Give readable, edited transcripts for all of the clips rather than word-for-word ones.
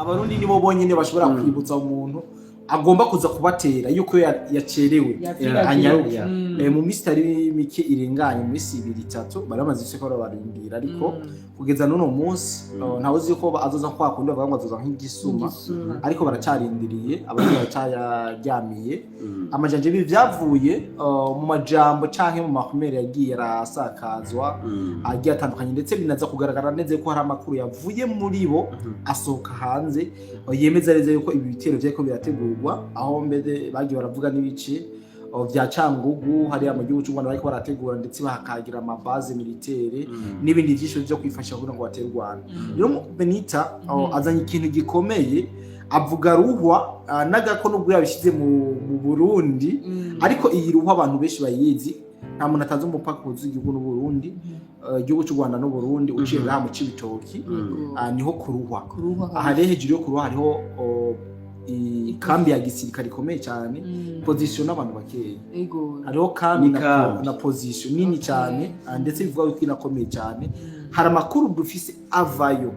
abarundi nibo bonyene bashobora kwibutsa umuntu agomba kuza kubatera yuko yacerewe anyaruke mu mistari mike irenganye muri 2-3 baramaze ise ko barindira ariko kugeza none munsi ntawe uzi ko azoza kwakunda bavuga ngo azoza nk'igisuma ariko baracarindiriye abandi baracyajyamiye amajanje bivyavuye mu majambo canke mu makomere yagiye arasakazwa agiye atandukanye ndetse binaza kugaragara neze ko hari amakuru yavuye muri bo asohoka hanze yemeza neza yuko ibi bitero vyako birategurwa aho mbere bagiye baravuga n'ibice vya Cangugu hari mu gihugu cy'u Rwanda bariko barategura ndetse bahakagira amabaze militaire n'ibindi byinshi byo kwifasha kugira ngo batere u Rwanda. Rero Benita azanye ikintu gikomeye avuga ruhwa nagako nubwo yabishize mu Burundi ariko iyi ruhwa abantu benshi bayizi nta muntu atazi umupaka uzi igihugu n'u Burundi igihugu cy'u Rwanda n'u Burundi uciye ngaha mu Cibitoki niho kuruhwa aha rero hejuru yo kuruhwa hariho ikambi ya gisirikare ikomeye cyane position n'abantu bakeye hariho kambi na position nini cyane ndetse bivuga ko inakomeye cyane hari amakuru dufise avayo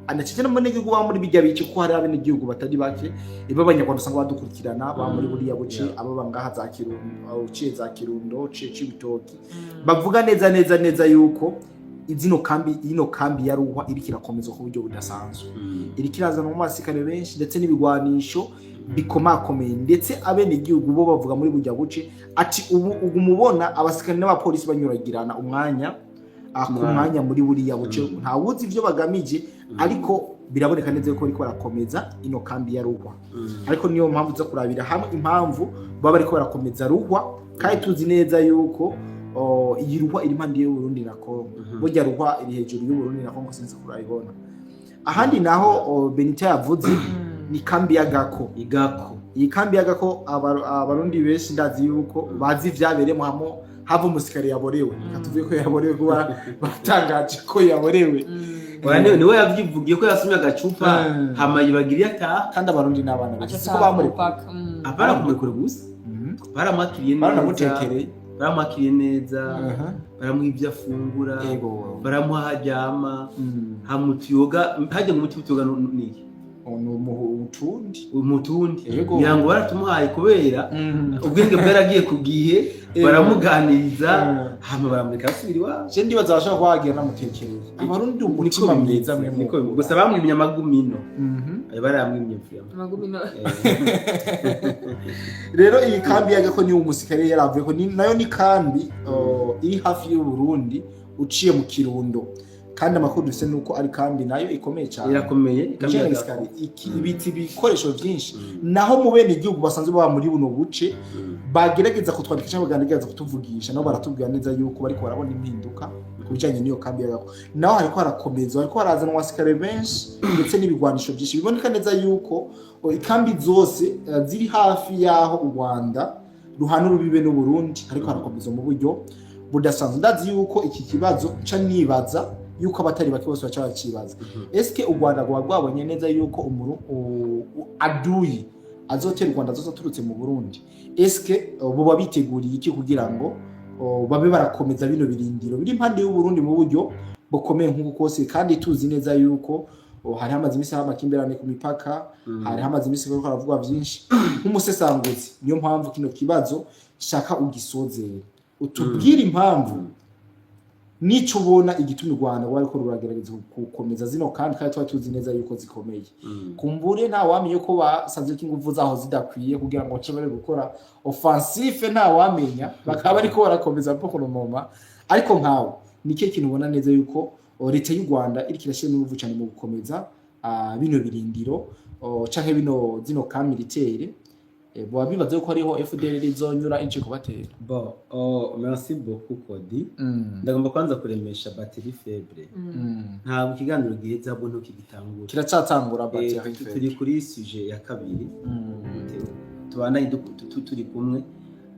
anacike n'amanege guba muri bijya bice ko hari abene igihugu batari bake ibabanyarwanda usanga badukurikirana ba muri buriya buce abo bangaha za Kirundo uciye za Kirundo uciye Cibitoki bavuga neza yuko ino kambi ya ruhwa iri kirakomeza ku buryo budasanzwe iri kirazana mu masikare benshi ndetse n'ibigwanisho bikomakomeye ndetse abene igihugu bo bavuga muri bujya buce ati ubu umubona abasikare n'abapolisi banyuragirana umwanya akumwanya muri buriya buce nta wuzi ivyo bagamije ariko biraboneka neza ko ariko barakomeza ino kambi ya ruhwa ariko niyo mpamvu zo kurabira hamwe impamvu baba ariko barakomeza ruhwa kandi tuzi neza yuko iyi ruhwa iri impande y'u Burundi na Kongo burya ruhwa iri hejuru y'u Burundi na Kongo sinzi kurayibona ahandi naho Benita yavuze ni kambi ya Gako iyi kambi ya Gako abarundi benshi ndazi yuko bazi vyaberemo hava umusikari yaborewe katuvuye ko yaborewe kuba batangaje ko yaborewe niwe yavyivugiye ko yasumye agacupa hama yibagiriye ata kandi abarundi n'abana bafise ko bamureka apara kumukura gusa baramwakiriye neza baramakiriye neza baramuha ibyo afungura baramuha hajyama hamutiyoga hajya mu mutiyoga niki umutundi yango baratumuhaye kubera ubwenge bwaragiye kugihe baramuganiriza hama baramureka asubira iwabo je ndibaza bashaka kwagira namutekereza abarundi umutima mwiza niko gusa bamwimye amagumino baramwimye amagumino rero iyi kambi yaga ko ni umusikare yaravuye ko nayo ni kambi iri hafi y'u Burundi uciye mu Kirundo kandi amakuru dufite nuko ari kambi nayo ikomeye cyane irakomeye ibiti bikoresho byinshi naho mu bene igihugu basanzwe baba muri buno buce bagerageza kutwandikisha baganiriza kutuvugisha nabo baratubwira neza yuko bariko barabona impinduka kubijanye niyo kambi yako naho hariko harakomeza hariko harazana wasikare benshi ndetse n'ibigwanisho byinshi biboneka neza yuko ikambi zose ziri hafi yaho u Rwanda ruhana rubibe n'u Burundi ariko harakomeza mu buryo budasanzwe ndazi yuko iki kibazo nca nibaza yuko abatari bake bose bacha bakibaza eske u Rwanda rwabonye neza yuko aduyi azotera u Rwanda zoturutse mu Burundi eske bo babiteguriye iki kugira ngo babe barakomeza bino birindiro biri impande y'u Burundi mu buryo bukomeye nk'uko kose kandi tuzi neza yuko hari hamaze imisi hamakimbirane ku mipaka hari hamaze imisi ko haravugwa byinshi nk'umusesanguzi niyo mpamvu kino kibazo shaka ugisozera utubwira impamvu nico ubona igituma u Rwanda bariko ruragerageza gukomeza zino kandi tuzi neza yuko zikomeye kumbure nta wamenye ko basanze ko ingufu zaho zidakwiye kugira ngo bace bari gukora offensive nta wamenya bakaba ariko barakomeza poko no moma ariko nkawe nike kintu ubona neza yuko leta y'u Rwanda iri kirashira n'uruvu cyane mu gukomeza bino birindiro canke bino zino ka militaire bo bibaze ko hariho FDL izonyura ince kubatera merci beaucoup Kodi ndagomba kwanza kuremesha batterie faible ntabwo ikiganiro giheza bwo ntukigitangura kiracatangura batterie faible turi kuri sujet ya kabiri tubana turi kumwe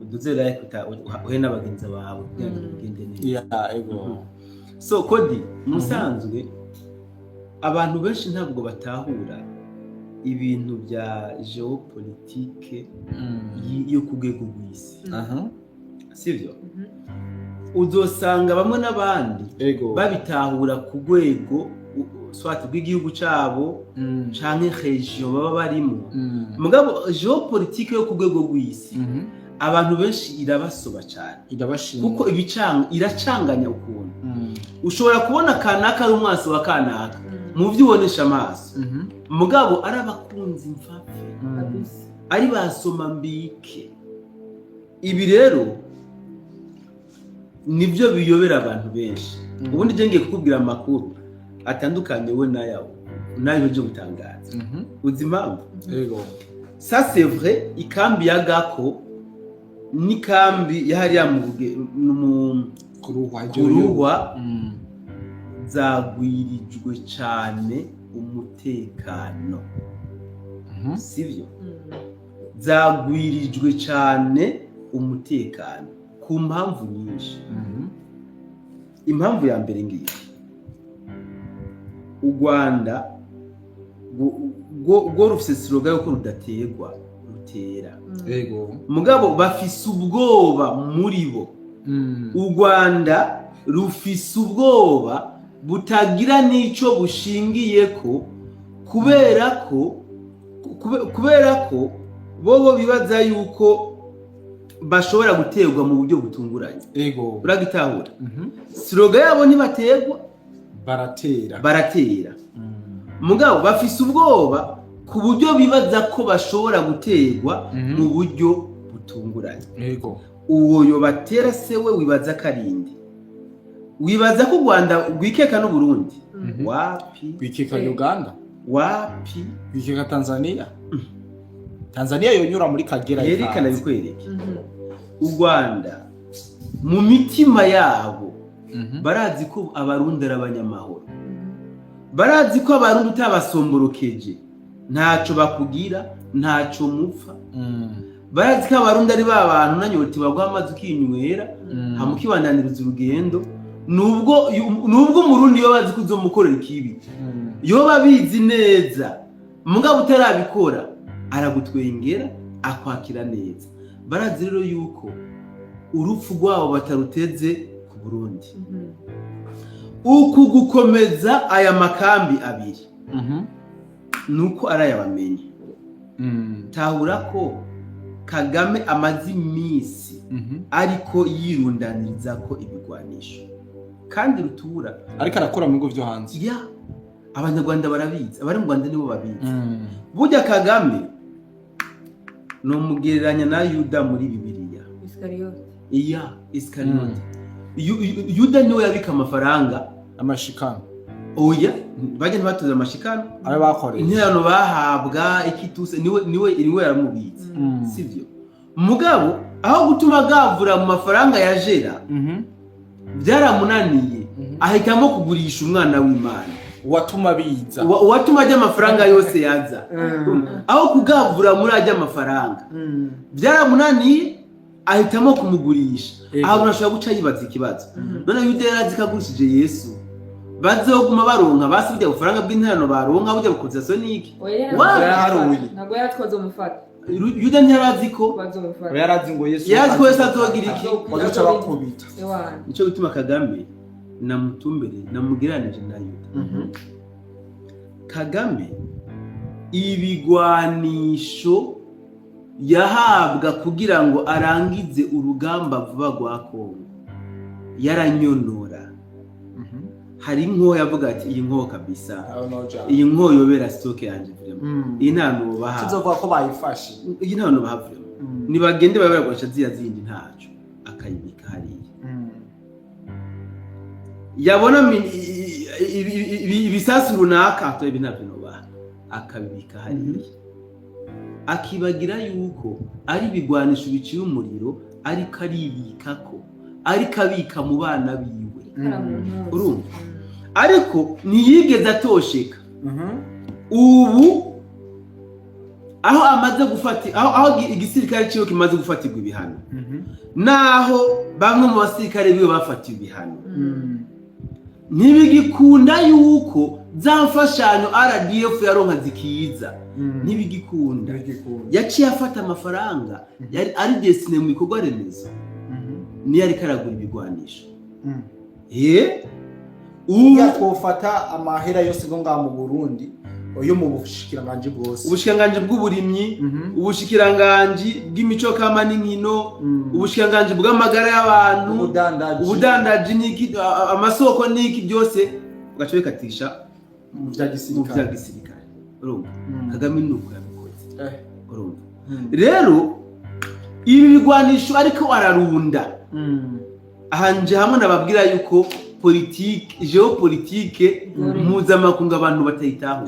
uduzera kuta uhe n'abagenzi bawe kugira ngo bigende neza so Kodi musanzwe abantu benshi ntabwo batahura ibintu bya geopolitique yo kugego gwisi sivyo uzosanga bamwe n'abandi ego babitahura ku rwego swati bw'igihugu cabo canke region baba barimo mugabo geopolitique yo ku rwego rw'isi abantu benshi irabasoba cyane irabashimira kuko iracanganya ukuntu ushobora kubona kanaka ari umwasi wa kanaka mu byo ubonesha amaso mugabo ari abakunzi mfafe ari basoma mbike ibi rero nibyo biyobera abantu benshi ubundi je ngiye kukubwira amakuru atandukanye we nayo byo gutangaza uzi impamvu yego ça c'est vrai ikambi ya Gako ni kambi yahari ya mu kuruhwa zagwirijwe cyane umutekano sivyo zagwirijwe cyane umutekano ku mpamvu nyinshi impamvu ya mbere ngiyi u Rwanda go rufise siroga yuko rudategwa rutera yego mugabo bafise ubwoba muri bo u Rwanda rufise ubwoba butagira n'ico bushingiye ko kubera ko bobo bibaza yuko bashobora guterwa mu buryo butunguranye yego uragitahura siroga yabo ntibaterwa baratera mugabo bafise ubwoba ku buryo bibaza ko bashobora guterwa mu buryo butunguranye yego uwo yo batera sewe wibaza karindi wibaza ko u Rwanda rwikeka n'u Burundi wapi rwikeka Uganda wapi rwikeka Tanzania yonyura muri Kagera yerekana bikwereke u Rwanda mu mitima yabo barazi ko abarundi ari abanyamahoro barazi ko abarundi utabasomborokeje ntaco bakugira ntaco mupfa barazi ko abarundi ari babantu nanyoti bagwa amazi ukinywera hamukibananiriza urugendo nubwo umurundi yo bazi kuzomukorera ikibi yo babizi neza mugabo utarabikora aragutwengera akwakira neza barazi rero yuko urupfu rwabo bataruteze ku Burundi uku gukomeza aya makambi abiri nuko arayabamenye tahura ko Kagame amazi imisi ariko yirundaniriza ko ibigwanisho kandi rutura ariko arakora mu bigo byo hanze ya abanyarwanda barabizi abari mu Rwanda nibo babizi burya Kagame no mugereranya na Yuda muri Bibiliya Iskariyote Yuda niwe yabika amafaranga amashikano oya bajya ntibatuza amashikano ari bakoreye intero bahabwa ikituse niwe yaramubitse sivyo mugabo aho gutuma gavura mu mafaranga ya jera byaramunaniye ahitamo kugurisha umwana w'Imana watuma biza watuma ajya amafaranga yose yaza aho kugavura muri ajya amafaranga byaramunaniye ahitamo kumugurisha aho unashobora guca yibaza ikibazo none Yuda yarazi kagurishije Yesu bazoguma baronka basubije ubufaranga bw'interano baronka bujya bukoza soniki ntabwo yatwaze umufata Yuda ntiyarazi ko bazomufata yarazi ngo Yesu yarazi ko Yesu azogira iki bazoca bakubita nico gituma Kagame namutumbere namugiranije na Yuda Kagame ibigwanisho yahabwa kugira ngo arangize urugamba vuba rwa Kongo yaranyonora hari inko yavuga ati iyi nko kabisa iyi nko yobera stock yanje vrema iyi ntantu baha tuzovuga ko bayifashe iyi ntantu baha vrema ni bagende babagwasha ziya zindi ntaco akayibika hariya yabona ibisasu runaka to ibinavyo no baha akabibika hariya akibagira yuko ari bigwanisha biciye umuriro ariko aribikako ariko abika mu bana biwe urumva ariko ntiyigeze atosheka ubu aho amaze gufata aho igisirikare cyo kimaze gufatirwa ibihano naho bamwe mu basirikare biwe bafatiwe ibihano ntibigikunda yuko za mfashanyo RDF yaronka zikiza ntibigikunda yaciye afata amafaranga yari ari destine mu bikorwa remezo ni yari karagura ibigwanisha ubu twofata amahera yose ngo ngaha mu Burundi yo mu bushikiranganje bwose, ubushikiranganje bw'uburimyi, ubushikiranganje bw'imico kama n'inkino, ubushikiranganje bw'amagara y'abantu, ubudandaji n'iki, amasoko n'iki byose ugaca bikatisha mu vya gisirikare. Urumva Kagame nuko yabikoze. Urumva rero ibi bigwanisho ariko ararunda ahanje hamwe nababwira yuko geopolitike mpuzamakungu abantu batayitaho.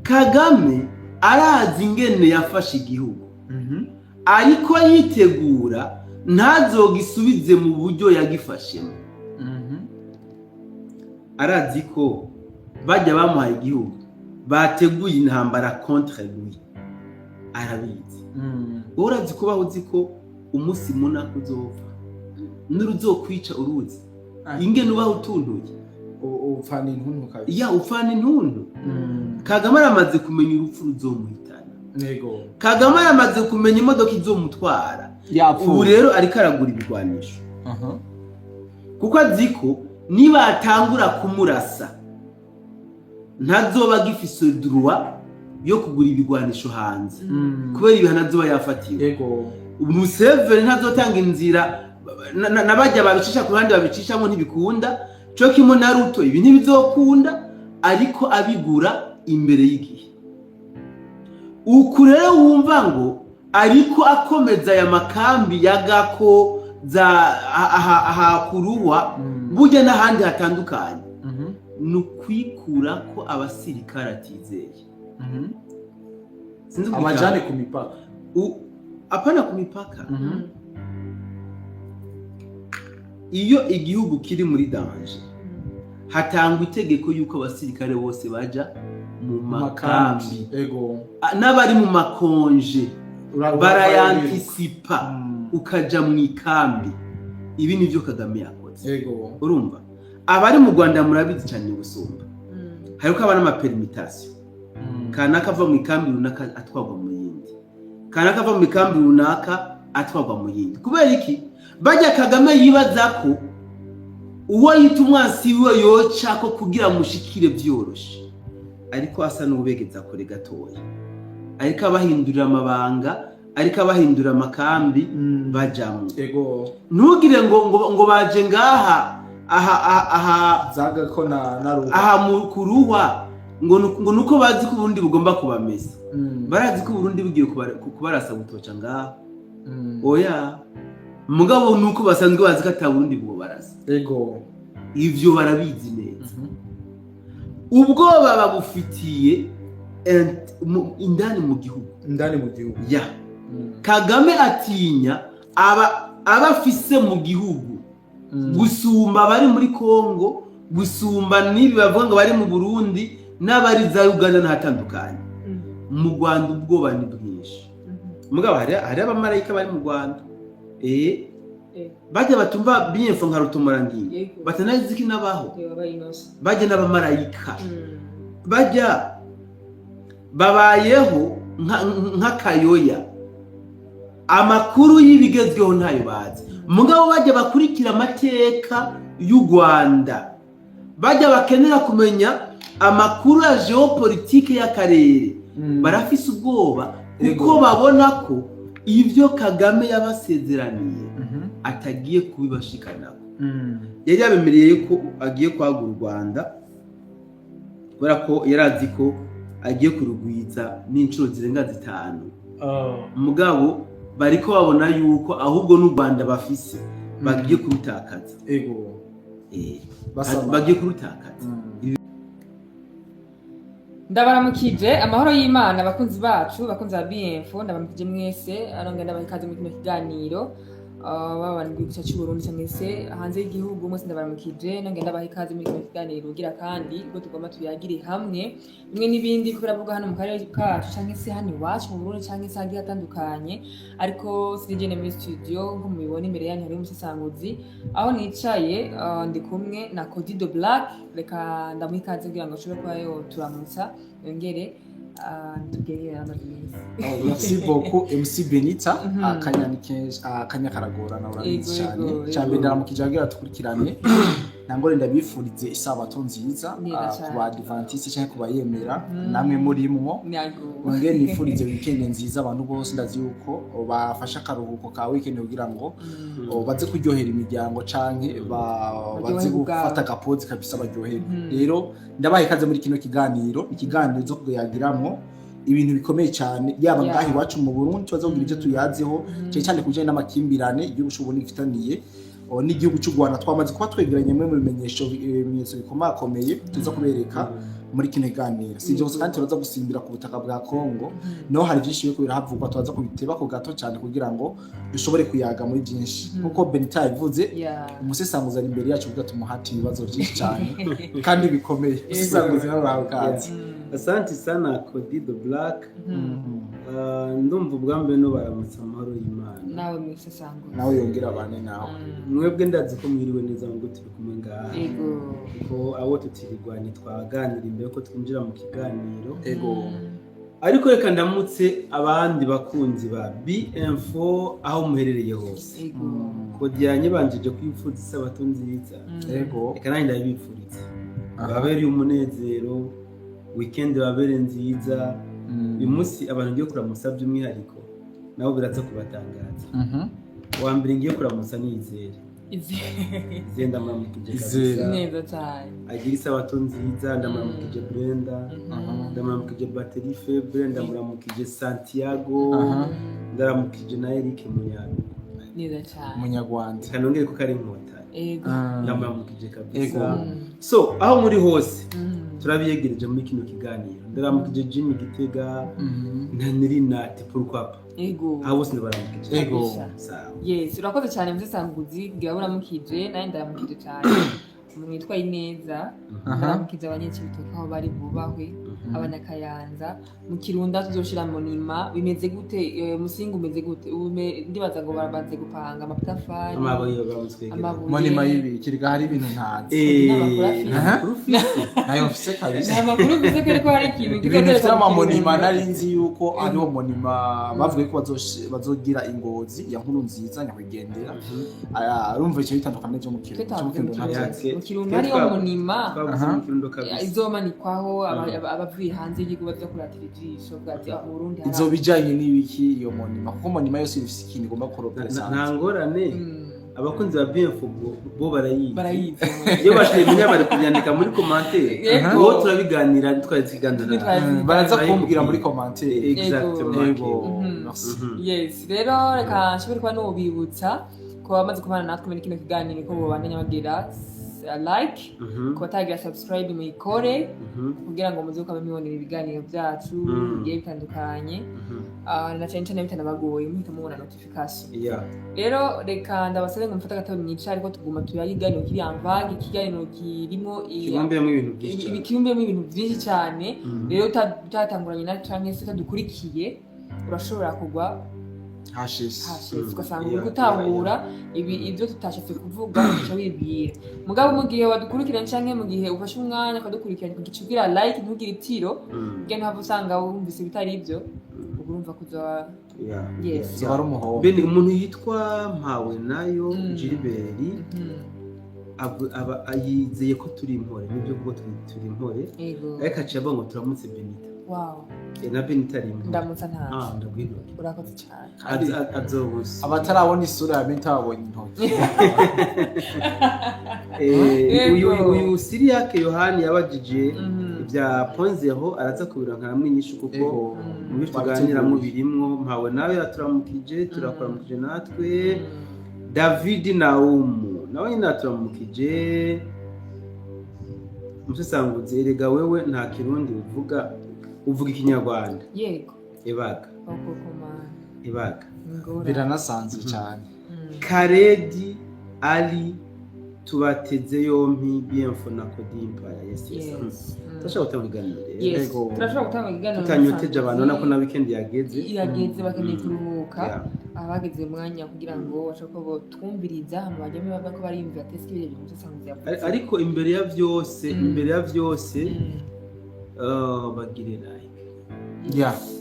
Kagame arazi ingene yafashe igihugu ariko yitegura ntazogisubize mu buryo yagifashemo. Arazi ko bajya bamuhaye igihugu bateguye intambara contre lui, arabizi. Urazi kubaho uzi ko umunsi munaka uzopfa n'uruzokwica uruzi ingene ubaho utuntuye ufana intuntu kabisa. Ufana intuntu. Kagame aramaze kumenya urupfu ruzomuhitana. Kagame aramaze kumenya imodoka izomutwara. Ubu rero ariko aragura ibigwanisho kuko azi ko niba atangura kumurasa ntazoba gifise droit yo kugura ibigwanisho hanze kubera ibihano azoba yafatiwe. Museveni ntazotanga inzira nabajya babicisha ku ruhande babicishamo ntibikunda, cyo kimwe na Ruto ibi ntibizokunda, ariko abigura imbere y'igihe. Uku rero wumva ngo ariko akomeza aya makambi yagako za ahakuruwa burya n'ahandi hatandukanye nukwikura ko abasirikare atizeye. Amajane ku mipaka apana ku mipaka. Iyo igihugu kiri muri danger hatangwa itegeko yuko abasirikare bose baja mu makambi. N'abari mu makonje barayantisipa ukaja mu ikambi. Ibi nivyo Kagame yakoze. Urumva abari mu Rwanda murabizi cyane gusumba. Hariko abana amaperimitation. Kanaka ava mu ikambi runaka atwagwa mu yindi, kanaka ava mu ikambi runaka atwagwa mu yindi. Kubera iki? Bajya Kagame yibaza ko uwo yita umwansi wiwe yoca ko kugira mushikire byoroshe, ariko asa n'ubegeza kure gatoya, ariko abahindurira amabanga, ariko abahindura amakambi bajamwe. Ntugire ngo baje ngaha zaga ko na ruha mu kuruhwa ngo nuko bazi ko Burundi bugomba kubameza. Barazi ko Burundi bugiye kubarasa gutoca ngaha. Oya mugabo nuko basanzwe bazi ko ata Burundi bwo barasa. Ivyo barabizi neza. Ubwoba babufitiye indani mu gihugu. Kagame atinya abafise mu gihugu gusumba bari muri Kongo, gusumba nibi bavuga ngo bari mu Burundi n'abari za Uganda n'ahatandukanye. Mu Rwanda ubwoba ni bwinshi. Mugabo hari abamarayika bari mu Rwanda. Bajya batumva bienfo nka rutomorangiye batanazi ki nabaho. Bajya n'abamarayika. Bajya babayeho nka kayoya. Amakuru y'ibigezweho ntayo bazi. Mugabo bajya bakurikira amateka y'u Rwanda. Bajya bakenera kumenya amakuru ya geopolitike y'akarere. Barafise ubwoba kuko babona ko ivyo Kagame yabasezeraniye atagiye kubibashikanako. Yari yabemereye ko agiye kwagura u Rwanda kubera ko yarazi ko agiye kurugwiza n'incuro zirenga 5. Mugabo bariko babona yuko ahubwo n'u Rwanda bafise bagiye kurutakaza. Bagiye kurutakaza. Ndabaramukije amahoro y'Imana abakunzi bacu bakunzi ba BF ndabamukije mwese arongera bahikaze mu kiganiro babana mu gihugu cy'u Burundi cyangese hanze y'igihugu mwese ndabaramukije nongera bahikaze mu kiganiro ugira kandi ubwo tugomba tuyagire hamwe bimwe n'ibindi ko biravuga hano mu karere kacu cyangese hano iwacu mu Burundi cyangese handi hatandukanye ariko sinigene muri studio ngo mubibone imbere yanyu hari umusesanguzi aho nicaye ndi kumwe na Codido Black reka ndamuhikaze kugira ngo ashobore kuba yo turamutsa yongere Merci beaucoup MC Benita akanya karagoye biragorana urabizi cyane cyane ndaramukije agira tukurikirane nangore ndabifurize isabato nziza ku Adventiste cyangwa ku bayemera namwe murimwo nge nifurize weekend nziza abantu bose ndazi yuko bafasha akaruhuko ka weekend kugira ngo baze kuryohera imiryango canke baze gufata agapozi kabisa baryohera rero ndabaye kaze muri kino kiganiro zo kuyagiramwo ibintu bikomeye cyane yaba ngahi wacu mu Burundi bazogira ivyo tuyazeho cyane kujanye n'amakimbirane igihugu cy'Uburundi gifitaniye n'igihugu cy'u Rwanda twamaze kuba twegeranye mu bimenyetso bikomakomeye tuza kubereka muri kino kiganiro si byo kandi turaza gusimbira ku butaka bwa Kongo no hari byinshi byo birahavugwa turaza kubiteba ko gato cyane kugira ngo dushobore kuyaga muri byinshi kuko Benita yavuze umusesanguza ari imbere yacu kugira tumuhati ibibazo byinshi cyane kandi bikomeye umusesanguzi n'abawe kazi. Asante sana Cody the Black. Ndumva ubwambe no baramutsa amahoro y'Imana. Nawe mwisesanguza. Nawe yongera abane nawe. Mwebwe ndazi ko mwiriwe neza ngo turi kumwe ngaha. Ko abo tutirigwanye twaganira imbere ko twinjira mu kiganiro. Ariko reka ndamutse abandi bakunzi ba BM4 aho muherereye hose. Cody yanyibanjije kwipfuza isabato nziza. Reka nanjye ndabipfuriza. Babereye umunezero. Weekend babere nziza uyu munsi abantu ngiye kuramusa by'umwihariko nabo biraza kubatangaza wa mbere ngiye kuramusa nizere ndamuramukije kabisa neza cyane agira isabato nziza ndamuramukije Brenda ndamuramukije Battery Febre ndamuramukije Santiago ndaramukije na Eric Munyabi neza cyane Munyarwanda kanongere ko kari inkota ndamuramukije kabisa so aho muri hose turabiyegereje muri kino kiganiro ndaramukije Jimmy Gitega na Nirina Tipurkwapa aho bose ndabaramukije yes urakoze cyane musesanguzi bwaburamukije naye ndaramukije cyane mwitwa Ineza ndaramukije abanyekibitoke aho bari bubahwe abanyakayanza mu Kirunda tuzoshira monima bimeze gute musinga umeze gute ndibaza ngo barabanze gupanga amapatafari monima yibi kiriga hari ibintu ntazi nayo mfise kabisa amakuru bize ko hari ikintu gifite amamonima narinzi yuko ariho monima bavuye ko bazogira ingozi ya nkuru nziza nyakwigendera arumva icyo bitandukanye cyo mu Kirunda hariho monima izomanikwaho abavuye hanze y'igihugu baza kuratira ijisho bwati aho Burundi izo bijanye n'ibiki iyo monima kuko monima yose ifite ikintu igomba kuropresenta nta ngorane abakunzi ba BF bo barayizi iyo bashimye bari kubyandika muri commentaire ngo turabiganira twaziganira baraza kumbwira muri commentaire exactement yes rero reka nshobora kuba nubibutsa ko bamaze kubana natwe muri kino kiganiro ko bobandanya bagira like kubatagira subscribe muyikore kugira ngo muze ukabamibonera ibiganiro byacu bigiye bitandukanye na cyane bitanabagoye muhita mubona notification rero reka ndabasaba ngo mufate agatabo mwica ariko tuguma tuyayiganiro kiri amvage ikiganiro kirimo ibintu byinshi cyane rero utatanguranye na canke se utadukurikiye urashobora kugwa hashise ugasanga uri gutahura ibyo tutashatse kuvuga icyo wibwira mugabo mu gihe wadukurikirana canke mu gihe ufashe umwanya ukadukurikirana kugicugira like ntugire itiro bwe ntabwo usanga wumvise bitari ibyo urumva kuza yes zaba umuhobo bene umuntu yitwa Mpawe nayo Gilbert ayizeye ko turi impore nibyo kuko turi impore ariko aciye ngo turamutse Benita wow na Benita rimwe ndamutsa nta ndabwira urakoze cyane azobusa abatarabona isura ya Benita babonye intoki uyu Siriake Yohani yabajije ibya Ponzeho araza kubiranka mwinyishu kuko mu tuganira mu birimwo Mpawe nawe yaturamukije turakuramukije natwe David Naumu nawe nyine aturamukije musesanguze erega wewe nta kirundi uvuga ikinyarwanda yego ebaga ebaga biranasanzwe cyane Karedi Ali tubateze yompi BM4 na Cody Empire yes turashaka gutanga yego turashaka gutanga ikiganiro tutanyoteje abantu nako na weekend yageze bakeneye kuruhuka abageze mwanya kugira ngo bashaka ko twumviriza hano bajyame bava ko bari imvira test ibyo musesanguze ariko imbere ya byose bagire like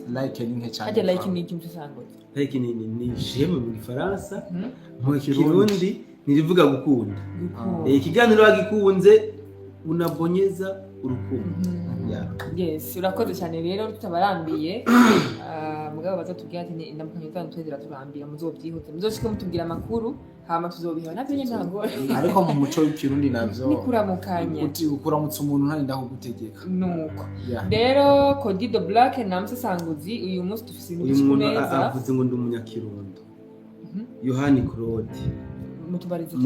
like ni nke cyane Hajya like ni ikintu usangutse. like ni j'aime mu Gifaransa mu Kirundi nirivuga gukunda ikiganiro wagikunze unabonyeza urukundo. Yes, urakoze cyane rero tutabarambiye. Mugabo bazatubwira ati ndamukanye twanditwezera turambira muzobyihute muzoshike mutubwira amakuru hama tuzobiha navyo nyine ntago ariko mu muco w'ikirundi navyo nikuramukanya ukuramutsa umuntu ntari ndaho gutegeka nuko rero Cody the Black na Musesanguzi uyu munsi dufise ibintu neza avuze ngo ndi umunyakirundo. Yohani Claude mutubarize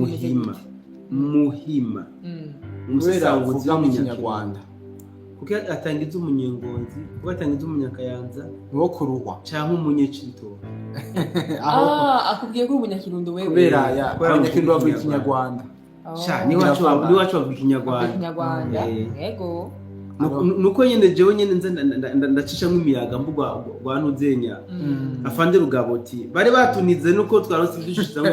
Muhima Umusesanguzi w'umunyarwanda kuko atangiza umunyengozi kuko atangiza umunyakayanza niwo kuruhwa cyangwa umunyecito akubwiye ko umunyakirundo wewe kubera abanyakirundo bavuga ikinyarwanda ni wacu bavuga ikinyarwanda yego nuko nyene jewe nyene nze ndacishamwe imiyaga mbugwa rwa ntuzenya afande rugaboti bari batunize nuko twaronse ibyishizamo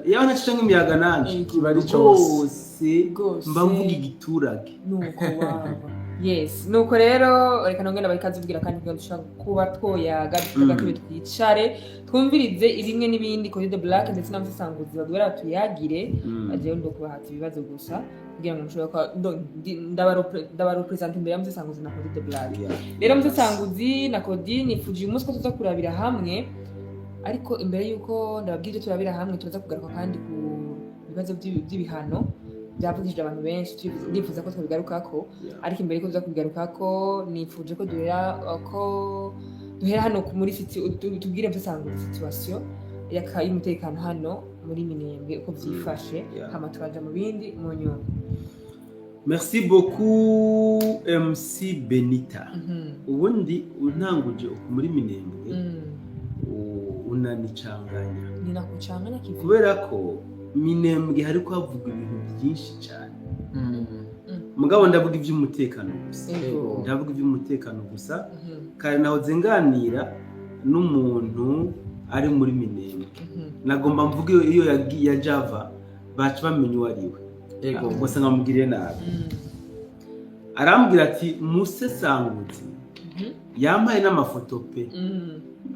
yaho nacishamwe imiyaga nanje kibari cyose mba mvuga igiturage nuko waba yes nuko rero reka nongera barikazivugira kandi dushaka kuba twoyaga tugakibe twicare twumvirize irimwe n'ibindi Cody the Black ndetse na Musesanguzi badwera tuyagire aje ndo kubahata ibibazo gusa kugira ngo mushobora kwa ndabarepresent imbere ya Musesanguzi na Cody the Black rero Musesanguzi na Cody nifuje umunsi ko tuza kurabira hamwe ariko imbere yuko ndababwije turabira hamwe turaza kugaruka kandi ku bibazo by'ibihano byavugije abantu benshi ndifuza ko twabigarukako ariko imbere ko tuza kubigarukako nifuje ko duhera hano muri tubwire Musesanguzi situation y'umutekano hano muri Minembwe uko byifashe hama twaje mu bindi mu nyuma. Merci beaucoup MC Benita. Ubundi untanguje muri Minembwe unanicanganya. Ninakucanganya kivi. Kubera ko Minembwe hari ko havuga ibintu byinshi cyane. Mugabo ndavuga iby'umutekano gusa. Ndavuga iby'umutekano gusa. Kandi naho zenganira n'umuntu ari muri Minembwe. Nagomba mvuge iyo ya Java bacu bamenye wariwe. Ego gusa nkamugiriye nabi. Arambwira ati Musesanguzi yampaye n'amafoto pe.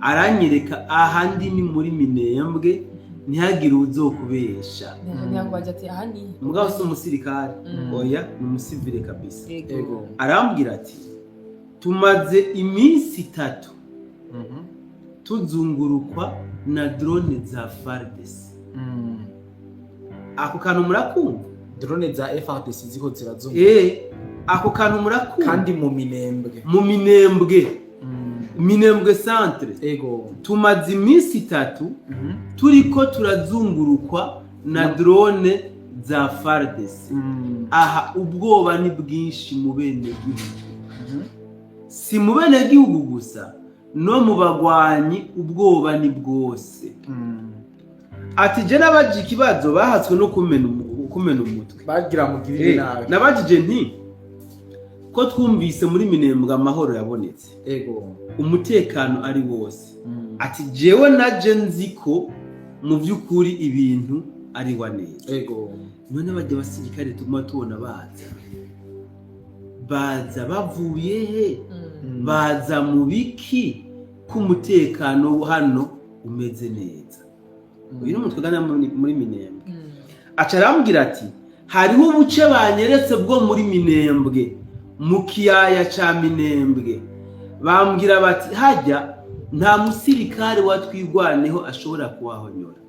Aranyereka ahandi ni muri Minembwe ntihagire uzokubesha. Nyangobaje ati ahandi. Mugabo si umusirikare. Oya ni umusivile kabisa. Arambwira ati tumaze iminsi 3 tuzungurukwa na drone za FARDC. Ako kantu murakumva? Drone za FARDC ziko zirazungu. Ako kantu murakumva? Kandi mu Minembwe. Mu Minembwe. Minembwe centre. Ego. Tumaze iminsi 3 turiko turazungurukwa na drone za FARDC. Aha ubwoba ni bwinshi mu bene gihugu. Si mu bene gihugu gusa. No mu bagwanyi ubwoba ni bwose. Ati je nabaje ikibazo bahatswe no kumena umutwe. Bagira mugirire nawe. Nabajije nti ko twumvise muri Minembwe amahoro yabonetse. Ego. Umutekano ari wose. Ati jewe naje nziko mu byukuri ibintu ari waneze. Ego. None bajye basirikare tuma tubona baza bavuye he? Baza mu biki k'umutekano hano umeze neza. Uyu n'umutwe gana muri Minembwe. Acarambwira ati hariho ubuce banyeretse bwo muri Minembwe mu kiyaya ca Minembwe. Bambwira bati hajya nta musirikare watwigwaneho ashobora kuhahonyora.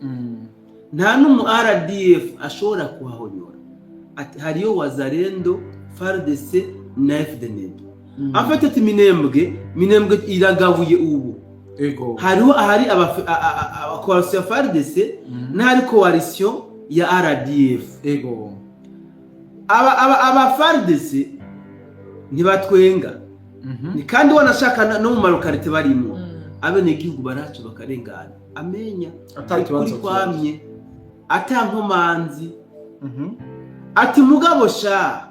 Nta n'umu RDF ashobora kuhahonyora. Ati hariyo Wazalendo, FARDC na FDNB. Afite ati Minembwe iragabuye ubu. Ego. Hariho ahari coalition FARDC n'ahari coalition ya RDF. Ego. Aba FARDC ntibatwenga. Ni kandi wanashaka no mu marokarite barimo. Abene gihugu baracu bakarengana. Amenya atari kwamye atankomanzi. Ati mugabo sha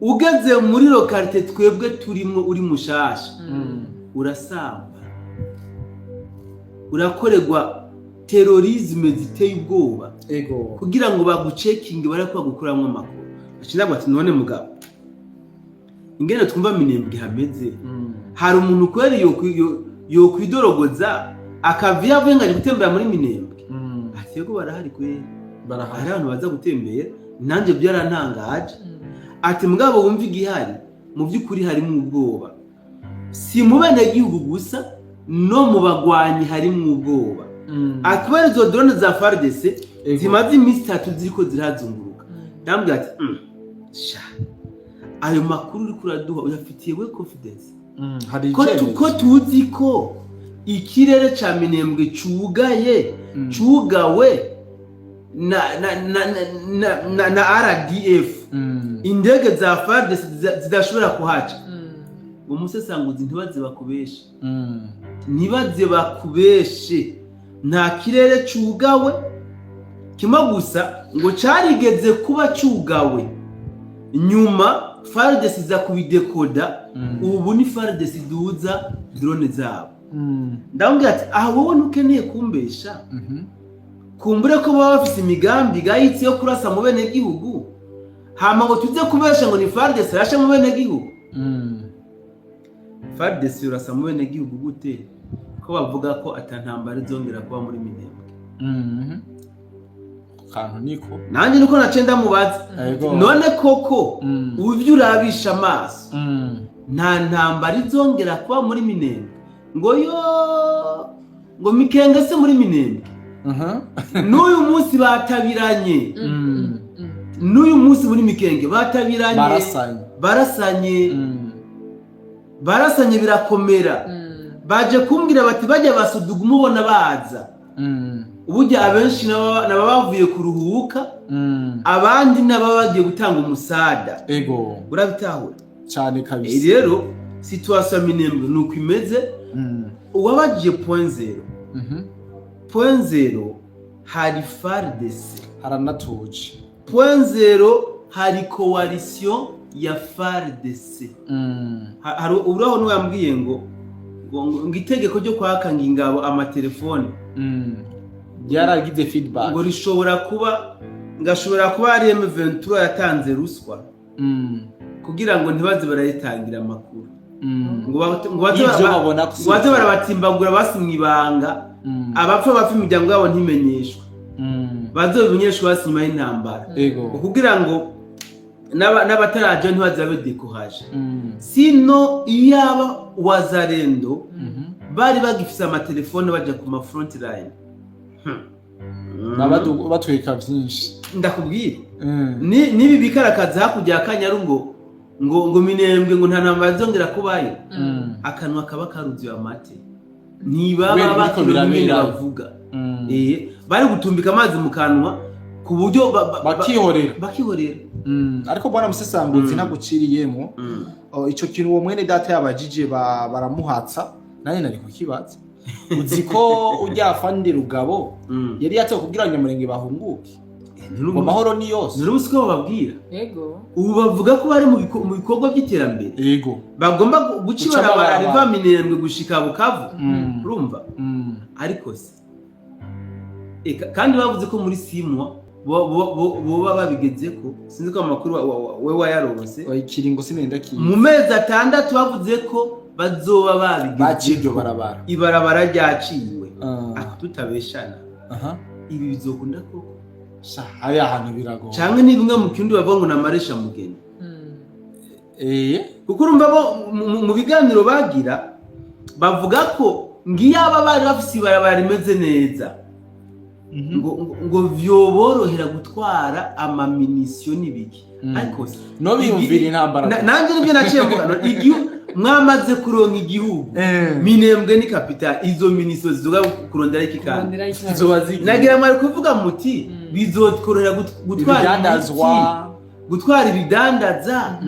ugeze muri lokalite twebwe turimo uri mushasha. Urasamba. Urakoregwa terrorisme ziteye ubwoba. Ego. Kugira ngo bagucekinge barakwa gukuramwe amakuru. Ashindagwa ati none mugabo ingene twumva Minembwe hameze hari umuntu kweri yo kwidorogoza akavya avuye gutembera muri Minembwe ati yego barahari kweri barahari abantu baza gutembera nanje byarantangaje ati mugabo wumva igihari mu by'ukuri hari mu ubwoba si mu bene gihugu gusa no mu bagwanyi hari mu ubwoba akubera izo drone za FARDC zimaze iminsi 3 ziriko zirazunguruka ndambwira ati sha ayo makuru uri kuraduha uyafitiye we confidence ko tuzi ko ikirere ca Minembwe cugawe na RDF indege za FARDC zidashobora kuhaca umusesanguzi ntibaze bakubeshe nta kirere cugawe kimwe gusa ngo carigeze kuba cugawe nyuma FARDC za kubidekoda ubu ni FARDC duza drone zabo ndambwira ati wowe ntukeneye kumbesha kumbure ko baba bafise imigambi gahitse yo kurasa mu bene gihugu hama ngo tuze kubesha ngo ni FARDC rasha mu bene gihugu FARDC urasa mu bene gihugu gute ko bavuga ko atantambara izongera kuba muri Minembwe kantu niko nanje niko nacenda mubaza none koko uvyo urabisha amaso nta ntambara izongera kuba muri Minembwe ngo Mikenge se muri Minembwe n'uyu munsi batabiranye n'uyu munsi muri Mikenge batabiranye barasanye birakomera baje kumbwira bati bajya basuduga umubona baza uburyo abenshi nababavuye kuruhuka abandi nababagiye gutanga umusada urabitahura cyane kabisa rero situation Minembwe nuko imeze uwabagiye point zero hari FARDC haranatuje point zero hari coalition ya FARDC hari uraho nwambwiye ngo itegeko ryo kwakanga ingabo amatelefone yaragize feedback ngo rishobora kuba ari M23 yatanze ruswa kugira ngo ntibaze barayitangira amakuru ngo baze barabatimbagura basimwa ibanga abapfa imiryango yabo ntimenyeshwa bazobimenyeshwa basinyuma y'intambara kugira ngo n'abataraje ntibaze babedekohaje sino iyaba wazarendo bari bagifise amatelefone baja ku ma front line batweka byinshi ndakubwira nibi bikarakaza hakujya Akanyaru ngo Minembwe ngo nta ntambara zongera kubayo akanwa kaba karuzuye amate ntibaba bakirumira bavuga bari gutumbika amazi mu kanwa ku buryo bakihorera ariko bwana musesanguzi naguciriyemo ico kintu uwo mwene data yabajije baramuhatsa nanye nari kukibaza uzi ko ujya fandi Rugabo yari yatse kugira Nyamurenge bahunguke ngo mahoro ni yose nurusiko bababwira yego ubu bavuga ko bari mu bikorwa by'iterambere yego bagomba gucibara riva Minembwe gushika Bukavu urumva ariko se kandi bavuze ko muri simwa bo babigeze ko sinzi ko amakuru we wayaronse ikiringo sinenda mu mezi 6 bavuze ko bazoba babigeze ibarabara ryaciwe tutabeshana ibi bizokunda ko hari ahantu birago cyangwa ni bimwe mu kindi bavuga ngo namaresha mugeni kuko urumva bo mu biganiro bagira bavuga ko ngiyaba bari bafise ibarabara rimeze neza ngo vyoborohera gutwara amaminisiyo n'ibiki ariko no biyumvira intambara nanjye nibyo naciye mvuga igihugu mwamaze kuronka igihugu Minembwe ni capital izo minisiyo zizoga kurondera iki kandi nagira mwari kuvuga muti bizotkorera gutwara ibidandaza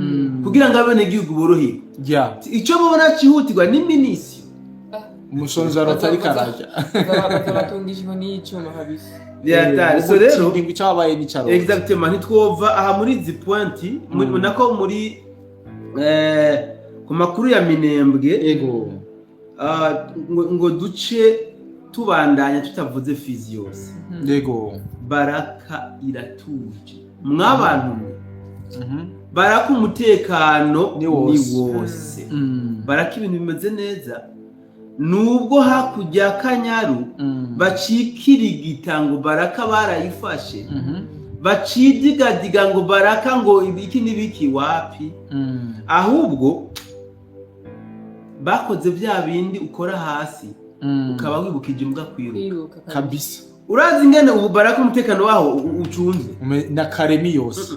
kugira ngo abene igihugu borohe icyo mubona kihutirwa ni minisiyo umushonja rotari karaja babatungishijwe n'icuma habisi so rero ndingi cyabaye ni cyaro exactement ntitwova aha muri zi point nako muri ku makuru ya Minembwe ngo duce tubandanya tutavuze fizi yose yego Baraka iratuje mwabantu baraka umutekano Ni ni wose. wose baraka ibintu bimeze neza nubwo hakurya Kanyaru bacikirigita ngo baraka barayifashe bacidigadiga ngo baraka ngo ibiki n'ibiki wapi ahubwo bakoze bya bindi ukora hasi ukaba wibukije imbwa kwiruka kabisa urazi ingene ubu baraka umutekano waho ucunze na Karemi yose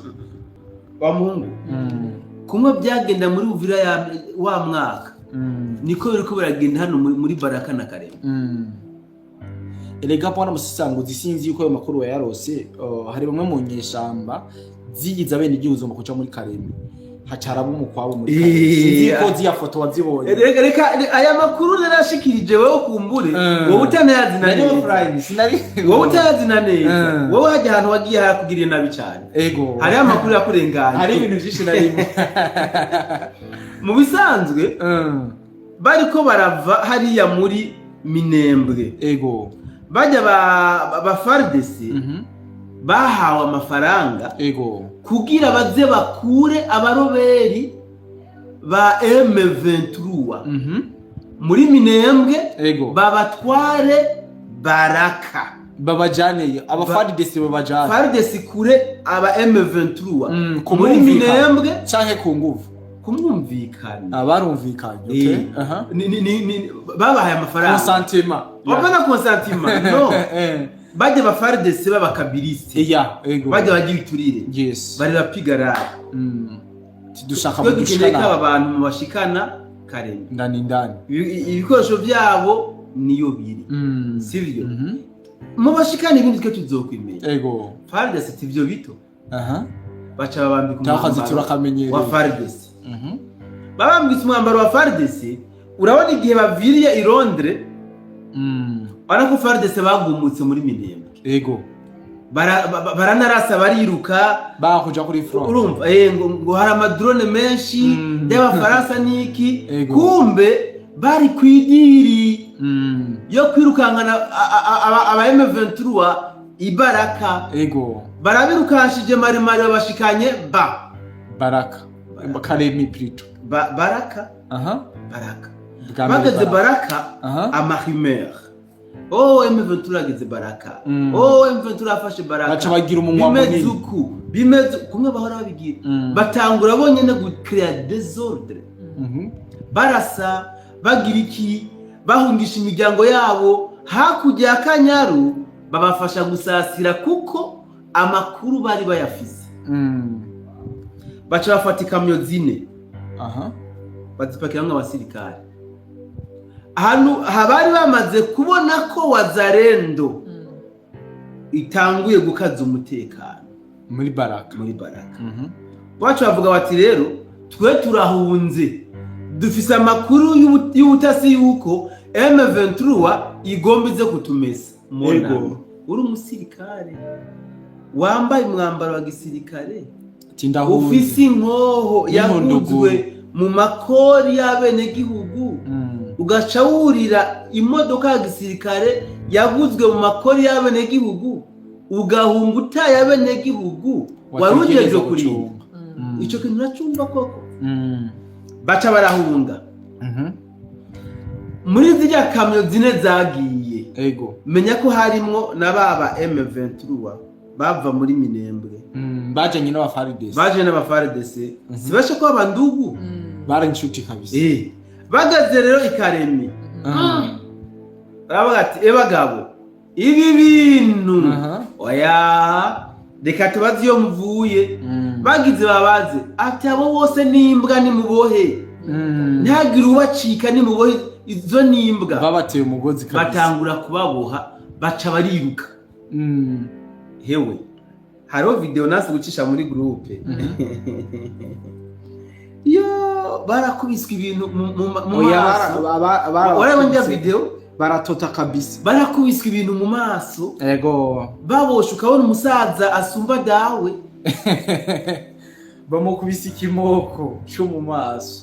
wa muhungu kumwe byagenda muri Uvira wa mwaka niko biriko biragenda hano muri baraka na Karemi erega bwana musisanguzi sinzi yuko ayo makuru yarose hari bamwe mu nyeshamba zigiza bene igihuzo mu kuca muri Karemi hacarabo umukwabo muri sinzi ko ziya foto wazibonye reka aya makuru narashikirije wewe kumbure wowe utanayazina wowe utayazina neza wowe hajya ahantu wagiye hakugiriye nabi cyane ego hari amakuru yakurenganye hari ibintu byinshi narimo mu bisanzwe bariko barava hariya muri Minembwe ego bajya ba FARDC bahawe amafaranga ego kugira baze bakure abaroberi ba M23 muri Minembwe ego babatware baraka babajane aba FARDC babajane FARDC kure aba M23 muri Minembwe canke ku nguvu kumwumvikana abarumvikanye okay babahaye amafaranga consentiment wapana consentiment no bajya ba FARDC babakabiliste ego bajya bagira iturire yes bari bapigara dushaka gushikana aba bantu mu bashikana Karemi ndani ibikoresho byabo niyo biri sivyo mu bashikana ibindi twe tuzokwimenya ego FARDC tivyo bito baca babambika umwambaro wa FARDC babambika umwambaro wa FARDC urabona igihe baviriye i Londres Ariko FARDC bagumutse muri Minembwe. Ego. Baranarasa bariruka bakuja kuri front. Urumva ngo hari amadrone menshi y'Abafaransa niki kumbe bari kwidiri yo kwirukankana aba M23 ibaraka. Ego. Barabirukashije maremare babashikanye Baraka. Karemi plutôt. Baraka. Baraka. Bageze Baraka amahimere. Oh M23 ageze Baraka. Oh M23 afashe Baraka. Baca bagira umunwa munini. Bimeze kumwe bahora babigira. Batangura bonyene gucreate désordre. Barasa bagira iki bahungisha imiryango yabo hakujya Akanyaru babafasha gusasira kuko amakuru bari bayafise. Baca bafata ikamyo zine. Bazipakiramwe abasirikare. Hano habari bamaze kubona ko Wazalendo itanguye gukaza umutekano muri Baraka. Bacu bavuga bati rero twe turahunze dufise amakuru y'ubutasi yuko M23 igombize kutumesa. Uri umusirikare wambaye umwambaro wa gisirikare ufise inkoho yaguzwe mu makori y'abene gihugu ugaca wurira imodoka ya gisirikare yaguzwe mu makori y'abene gihugu ugahunga utaye abene gihugu warugeje kuri ico kintu nacumva koko baca barahunga muri zirya kamyo zine zagiye menya ko harimo nababa M23 bava muri Minembwe baje nyina wa FARDC sibashe ko abandugu bara inshuti kabisa bagaze rero ikaremi aravuga ati bagabo ibi bintu oya reka tubaze iyo mvuye bagize babaze ati abo bose nimbwa nimubohe ntagire ubacika nimubohe izo nimbwa babateye umugozi kabisa batangura kubaboha baca bariruka hewe hariho video nasi gucisha muri groupe yo barakubiswe ibintu mu maso barabonye video baratota kabisa barakubiswe ibintu mu maso babosha ukabona umusaza asumba dawe bamukubise ikimoko cyo mu maso.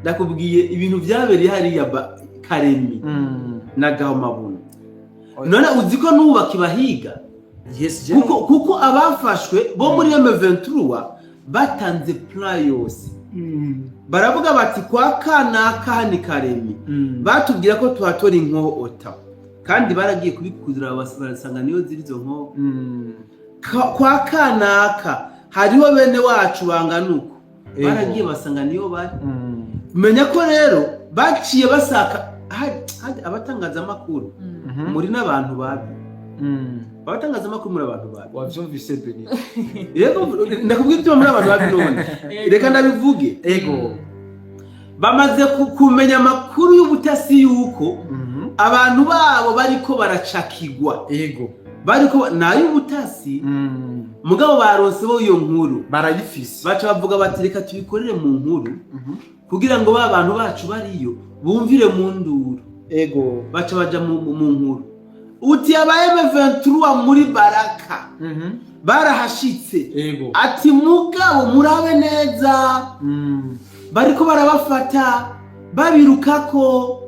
Nakubwiye ibintu byabereye hariya Karemi na Gahomabuna none uziko nubaka ibahiga yes kuko abafashwe bo muri M23 batanze plan yose baravuga bati kwa kanaka hani Karemi batubwira ko tuhatora inkota kandi baragiye kubikuzura barasanga niyo zirizo nko kwa kanaka hariho bene wacu banganuko baragiye basanga niyo bari menya ko rero baciye basaka abatangaza makuru muri n'abantu babi abatangaza makuru muri abantu babi wavyumvise Benny yego ndakubwira icyo muri abantu babi none reka ndabivuge ego bamaze kumenya makuru y'ubutasi yuko abantu babo bariko baracakigwa ego bariko nayo ubutasi mugabo baronse bo iyo nkuru barayifise baca bavuga bati reka tubikorere mu nkuru kugira ngo ba bantu bacu bariyo bumvire mu nduru ego baca baja mu nkuru uti abaye M23 muri Baraka barahashitse ego ati mugabo murabe neza bariko barabafata babirukako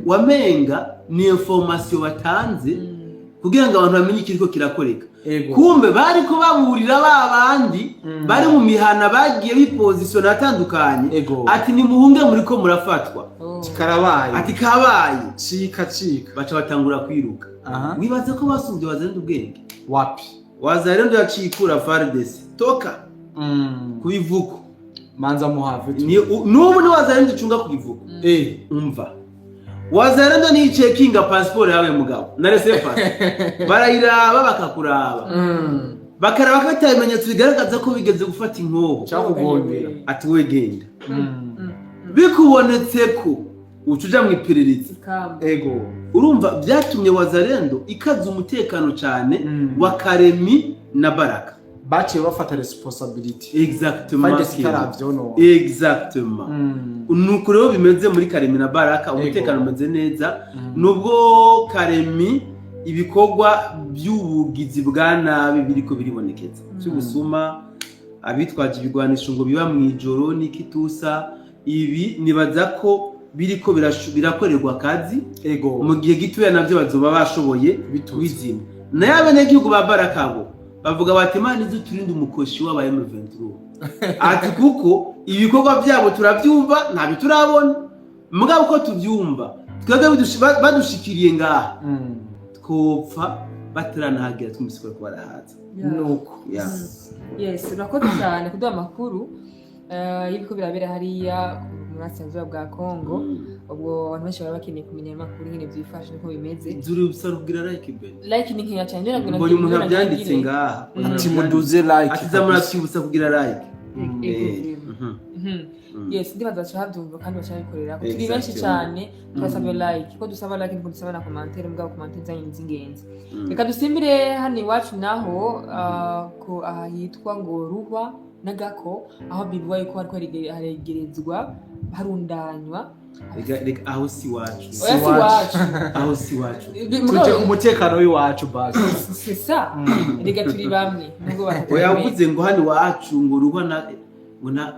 wamenga ni information batanze kugira ngo abantu bamenye ikiriko kirakoreka kumbe bariko baburira babandi bari mu mihana bagiye biposition atandukanye ati ni muhunge muriko murafatwa karabaye ati kabaye cika baca batangura kwiruka wibaze ko basubye wazarenda ubwenge wapi wazarenda yacikura FARDC toka kubivuko manza muhave nubu ni wazarenda icunga kubivuko umva wazarenda ni checkinga passport yawe mugabo naresepa barayiraba bakakuraba bakaraba ko ibimenyetso bigaragaza ko bigeze gufata inkoho cyakugondera ati we genda bikubonetse ko ucuja mu iperereza ego urumva byatumye wazarendo ikaza umutekano cyane wa Karemi na Baraka baciye bafata responsibility exactement exactement nuko rero bimeze muri Karemi na Baraka umutekano umeze neza nubwo Karemi ibikorwa by'ubugizi bwa nabi biriko biribonekeza cy'ubusuma abitwaje ibigwanisho ngo biba mu ijoro n'ikitusa ibi nibaza ko biriko birakorerwa akazi mu gihe gitoya navyo bazoba bashoboye bitwizima naye abenegihugu ba Baraka bo bavuga bati Imana izo turinde umukoshi w'aba M23 ati kuko ibikorwa byabo turabyumva nta biturabona mugabo ko tubyumva twebwe badushikiriye ngaha twopfa bataranahagira twumvise ko barahaza nuko yes urakoze cyane kuduha amakuru y'ibiko birabera hariya mu burasirazuba bwa Kongo ubwo abantu benshi bari bakeneye kumenya amakuru nyine byifashe niko bimeze zuri usara kugira like ni nkeya cyane ngira ngo mbonye umuntu abyanditse ngaha ati muduze like atizamura twibutsa kugira like yes ndibaza bacabyumva kandi bacabikorera ko turi benshi cyane turasaba like ko dusaba like ko dusaba na commentaire mugabo commentaire zanyu nzingenzi reka dusimbire hano iwacu naho ko ahitwa ngo Ruhwa nagako aho bivugwa yuko hariko haregerezwa harundanywa aho si wacu aho si wacu tuje umutekano w'iwacu basi sisa rega turi bamwe nubwo yavuze ngo hano iwacu ngo Ruhwa na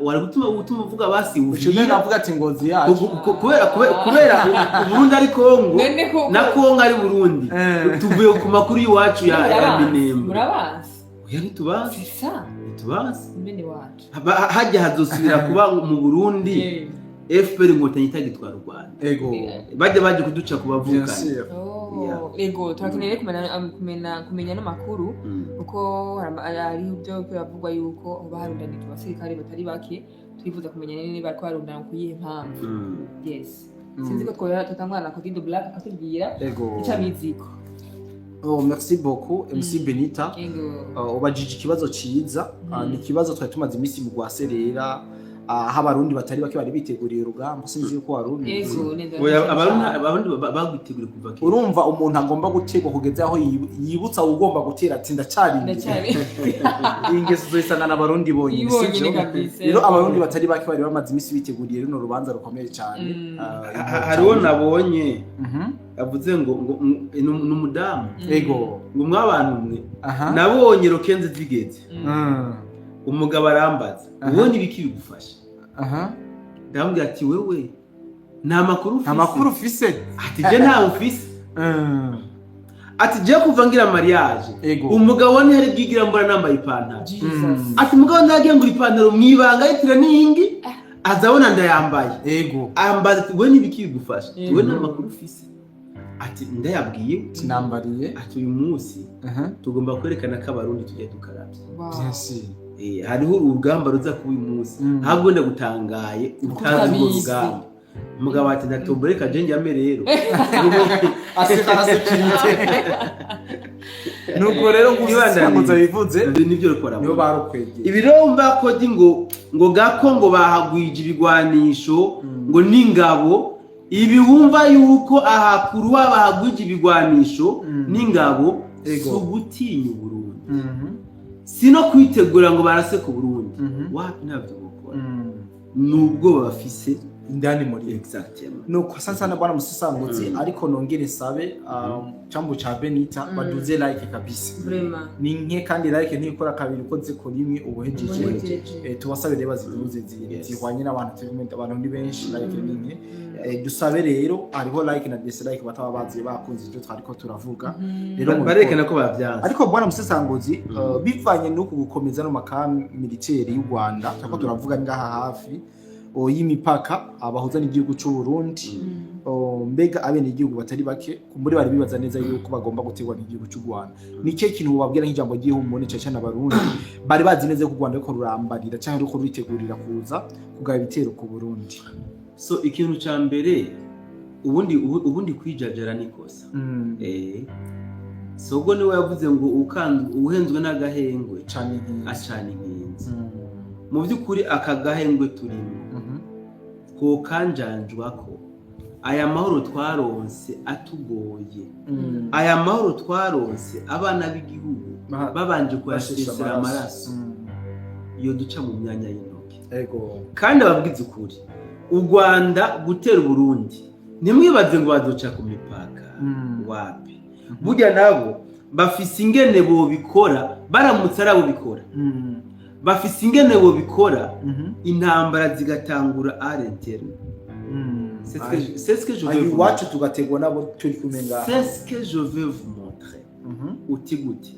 wari gutuma uvuga basi ushobora navuga ati ngozi yacu kubera Burundi ari Kongo na Kongo ari Burundi tuvuye ku makuru y'iwacu ya Minembo murabazi yari tubazi sisa tubazi mbene wacu hajya hazosubira kuba mu Burundi FPR inkotanyi itagitwara u Rwanda baje kuduca kubavuka ego turakeneye kumenya n'amakuru kuko hari ibyo bavugwa yuko baharundanije abasirikare batari bake twifuza kumenya niba bari kwarundana ku yihe mpamvu yes sinzi ko twatangwana ko Dido Black akatubwira icabiziko merci beaucoup MC Benita ubajije ikibazo ciza ni ikibazo twari tumaze imisi mu Rwaserera aho abarundi batari bake bari biteguriye urugamba sinzi yuko warundi abarundi bagwiteguriye kuva kera urumva umuntu agomba gutegwa kugeza aho yibutsa ugomba gutera ati ndacari ingeso zoisanga n'abarundi bonyine rero abarundi batari bake bari bamaze imisi biteguriye runo rubanza rukomeye cyane hariho nabonye yavuze ngo n'umudamu ego ngo mwabantu mwe nabonye rokenze zigeze umugabo arambaza ubone ibiki bigufasha ndamubwira ati wewe nta makuru ufise ati je nta ufise ati je kuva ngira mariage umugabo ni hari bwigira mbona nambaye ipantaro ati umugabo ndagiye ngura ipantaro mwibanga yitira ningi azabona ndayambaye ambaza ati we nibiki bigufasha we namakuru ufise ati ndayabwiye nambariye ati uyu munsi tugomba kwerekana ko abarundi tujye dukarabye hariho urugamba ruza kuba uyu munsi ntabwo ndagutangaye utazi urwo rugamba umugabo ati ndatomboreka je njyame rero nuko rero gusanguza bivuze nibyo rukora niyo barukwegeye ibiromba kodi ngo gako ngo bahagwije ibigwanisho ngo n'ingabo ibi wumva yuko ahakuru bahagwije ibigwanisho n'ingabo subutinya Burundi sino kwitegura ngo barase ku Burundi wapi ntabyo gukora nubwo bafise indani muri exactement nuko sasa na bwana musisangutsi ariko nongere sabe chambo cha Benita baduze like kabisa vraiment ni nke kandi like ntikora kabiri ukoze ko rimwe ubuhejeje tubasabe reba ziduze zihwanye n'abantu turi abantu ndi benshi like ninke dusabe rero hariho like na dislike bataba bazi bakunze ibyo twariko turavuga rero barekana ko bavyanze ariko bwana musisangutsi bivanye no gukomeza no makam militaire y'u Rwanda tako turavuga ngaha hafi y'imipaka abahuza n'igihugu cy'u Burundi mbega abene igihugu batari bake muri bari bibaza neza yuko bagomba gutegwa n'igihugu cy'u Rwanda nike kintu babwira nk'ijambo ry'ihumure cyane abarundi bari bazi neza ko u Rwanda ko rurambarira cyangwa ruko rwitegurira kuza kugaba ibitero ku Burundi so ikintu ca mbere ubundi kwijajara nikosa sobwo niwe yavuze ngo uhenzwe n'agahengwe cyane acana inkinzi mu by'ukuri aka gahengwe turimo ko kanjanjwa ko aya mahoro twaronse atugoye aya mahoro twaronse abana b'igihugu babanje kuyasesera amaraso iyo duca mu myanya y'intoki kandi ababwiza ukuri u Rwanda gutera Burundi nimwibaze ngo bazoca ku mipaka wapi burya nabo bafise ingene bo bikora baramutse arabo bikora bafise ingene bo bikora intambara zigatangura arenterne c'est ce que je veux vous wacu tugategwa nabo turi kumenga c'est ce que je veux vous montrer uti gute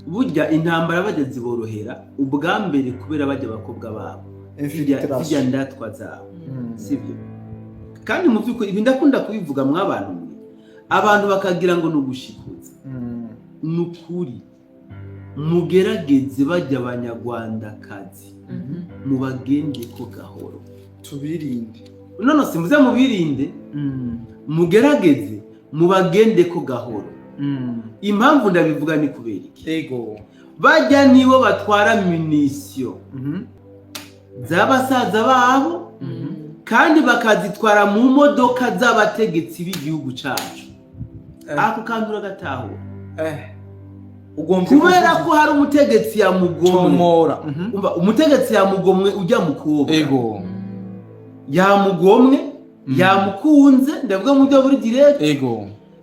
burya intambara bageze borohera ubwa mbere kubera bajya bakobwa babo bijya ndatwa zabo sivyo kandi mu byuko ibi ndakunda kubivuga mw'abantu mwe abantu bakagira ngo nugushikuza nukuri mugerageze bajya abanyarwanda kazi mubagende ko gahoro tubirinde none simuze mubirinde mugerageze mubagende ko gahoro impamvu ndabivuga ni kubera iki bajya nibo batwara munisio z'abasaza babo kandi bakazitwara mu modoka z'abategetsi b'igihugu cyacu ako kantu uragataho kubera ko hari umutegetsi yamugomwe umutegetsi yamugomwe ujya mukobwa yamugomwe yamukunze ndavuga mu byo buri direct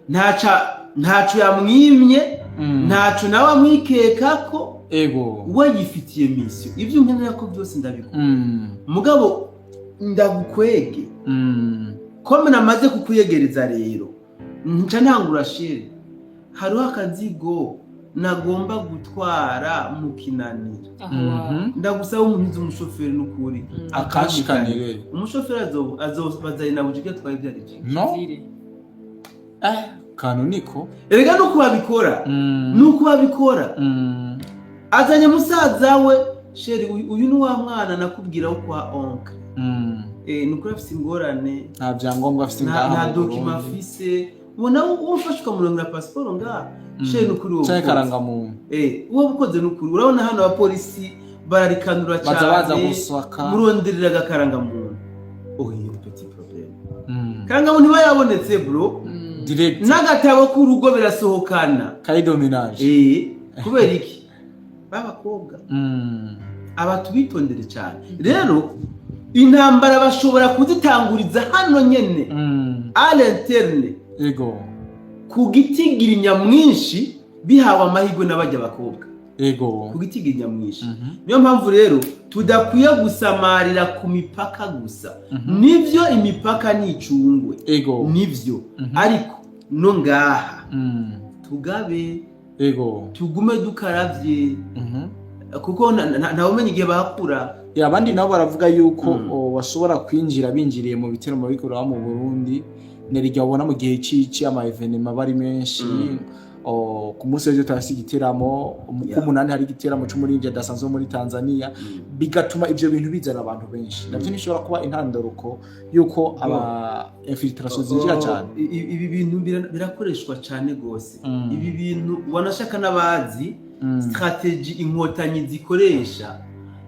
ntaco yamwimye ntaco nawe amwikeka ko we yifitiye misiyo ibyo nkenera ko byose ndabikora mugabo ndagukwege ko namaze kukuyegereza rero nca ntangura shire hariho akazigo nagomba gutwara mu kinaniro ndagusaba umuntu umushoferi n'ukuri akashikanire umushoferi azobazari na bujike twaye byarije no kanuniko erega nuko babikora azanye musaza we sheri uyu ni wa mwana nakubwira wo kwa oncle nuko afite ingorane nta byangombwa afite nta document afise ubona ufashe ukamurongera passport ngaha sheri nukuri wo karanga muntu uwo bukoze nukuri urabona hano abapolisi bararikanura cyane baza gusaka muronderera gakaranga muntu iyo petit problème karanga muntu bayabonetse bro direct nagatabo k'urugo birasohokana kaidominage kubera iki babakobwa abatubitondere cyane rero intambara bashobora kuzitanguriza hano nyene à l'interne ku gitigira nyamwinshi bihawe amahirwe n'abajya bakobwa ku gitigira nyamwinshi niyo mpamvu rero tudakwiye gusamarira ku mipaka gusa nivyo imipaka nicungwe nivyo ariko no ngaha tugabe ego tugume dukaravye kuko ntawumenya igihe bakura. abandi nabo baravuga yuko bashobora kwinjira binjiriye mu bitero mu bikora mu Burundi nerige babona mu gihe cici ama evenement bari menshi ku munsi w'ejo tasi igiteramo ku munani hari igiteramo cyo muri India dasanzwe muri Tanzania bigatuma ivyo bintu bizana abantu benshi navyo nishobora kuba intandaruko yuko aba infiltration zinjira cyane. Ibi bintu birakoreshwa cyane gose. Ibi bintu wanashaka nabazi strategy inkotanyi zikoresha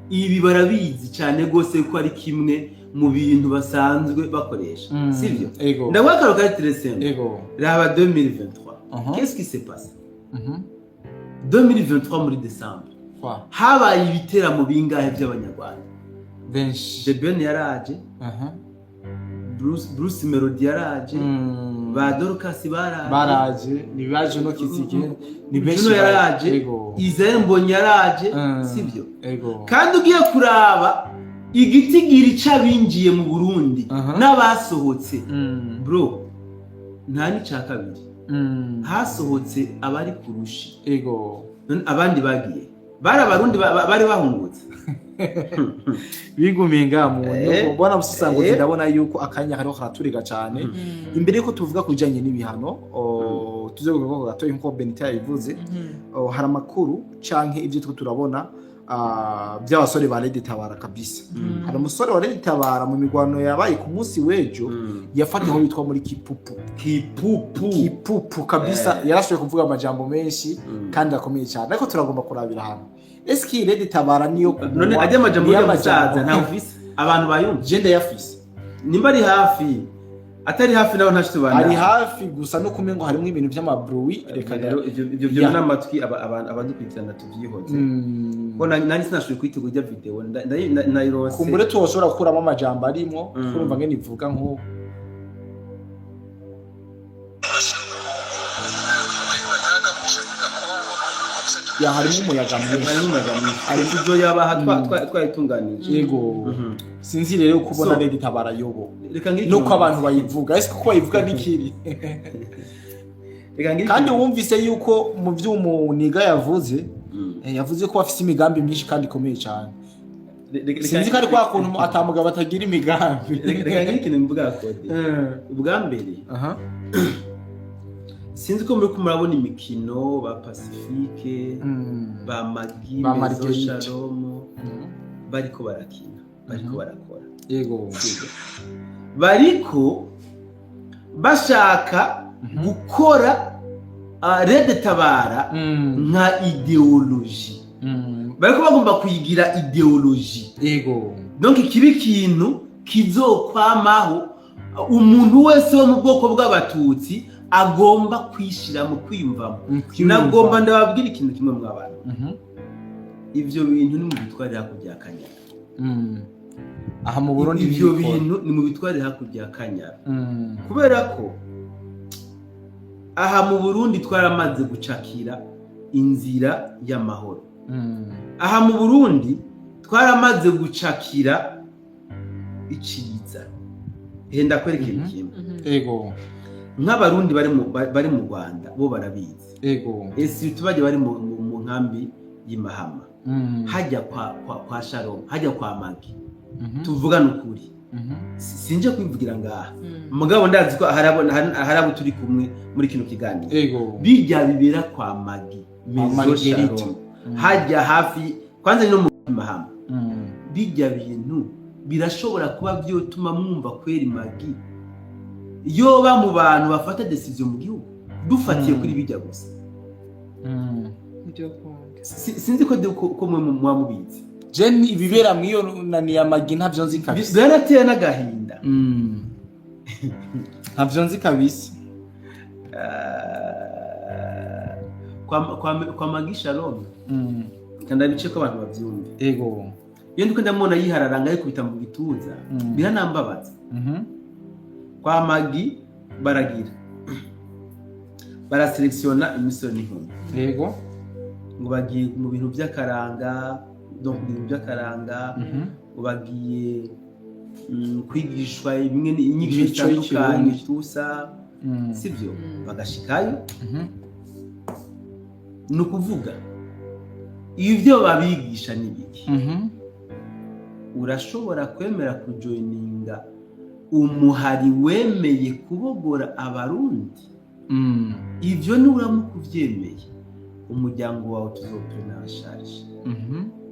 ibi barabizi cyane gose ko ari kimwe mu bintu basanzwe bakoresha sivyo. Ndabwakaro ka Tresem raba 2023 qu'est-ce qui s'est passé 2023 muri December habaye ibiteramo bingahe by'abanyarwanda benshi. The Ben yaraje Bruce Melody yaraje ba Dorcas baraje nibaje no Kizige ni benshi yaraje Israel Mbonyi yaraje sivyo. Kandi ugiye kuraba igitigiri c'abinjiye mu Burundi n'abasohotse bro nta ni ca kabiri hasohotse abari kurushi abandi bagiye bari abarundi bari bahungutse bigumiye ngamuntu bona busisango ndabona yuko akanya hariho karaturiga cyane imbere yuko tuvuga kujanye n'ibihano tuze kuvuga gatoyi nko Benita yabivuze hari amakuru canke ivyo two turabona by'abasore ba Lady Tabara kabisa. Hari umusore wa Lady Tabara mu migwano yabaye ku munsi w'ejo yafatiwe bitwa muri Kipupu kabisa yarashoboye kuvuga amajambo menshi kandi akomeye cyane ariko turagomba kurabira hano eski Lady Tabara niyo none ajya amajambo y'abasaza nta office abantu bayumva gende yafise nimba ari hafi atari hafi naho ntashitubana ari hafi gusa no kumengo harimo ibintu by'amabruwi reka rero ivyo n'amatwi abadukurikirana tuvyihoze ko nani sinashoboye kwitegura video nayirose kumbure tuwoshobora gukuramo amajambo arimo urumva ngene ivuga nko ya harimo umuyaga mwinshi ari byo yabaha twayitunganije yego sinzi rero kubona Lady Tabara yobo nuko abantu bayivuga ese kuko bayivuga nikiri kandi wumvise yuko mu vy'umuniga yavuze ko afise imigambi myinshi kandi ikomeye cyane sinzi ko ari kwa kuntu atamugabo atagira imigambi reka ngikine mvuga kode ubwa mbere sinzi ko muri kumurabona imikino ba Pacifique ba Magi Mezo Shalom bariko barakina bariko barakora yego bariko bashaka gukora Lady Tabara nka ideology bariko bagomba kuyigira ideology yego donc ikibi kintu kizokwamaho umuntu wese wo mu bwoko bw'abatutsi agomba kwishira mu kwiyumvamo. Nagomba ndababwira ikintu kimwe mw'abantu ivyo bintu ni mu bitwarira kujya Kanyara aha mu Burundi ivyo bintu ni mu bitwarira kujya Kanyara kubera ko aha mu Burundi twaramaze gucakira inzira y'amahoro aha mu Burundi twaramaze gucakira iciza henda kwerekera ikintu yego nk'abarundi bari mu Rwanda bo barabizi yego ese tubaje bari mu nkambi y'Imahama hajya kwa Shalom hajya kwa Magi tuvugana ukuri sinje kwivugira ngaha mugabo ndazi ko harabo turi kumwe muri kino kiganiro yego bijya bibera kwa Magi Mezo Shalom hajya hafi kwanza no mu Mahama bijya bintu birashobora kuba byotuma mwumva kweri Magi yoba mu bantu bafata decision mu gihugu dufatiye kuri bijya gusa sinzi ko mwe mwamubizi Jenny ibibera mwiyo nani ya Magi ntavyo nzi kabisa byarateye n'agahinda ntavyo nzi kabisa kwa Magi Shalom kandi bice ko abantu bavyumva yego yende ko ndamona yihararanga ariko bita mu gituza biranambabaza kwa Magi baragira baraselektiona imisoni nkuru yego ngo bagiye mu bintu by'akaranga donc ibintu by'akaranga bagiye kwigishwa bimwe inyigisho zitandukanye tusa sivyo bagashikayo ni ukuvuga ivyo babigisha n'ibiki urashobora kwemera kujoininga umuhari wemeye kubogora abarundi ivyo nuramuka uvyemeye umuryango wawe tuzopenashaje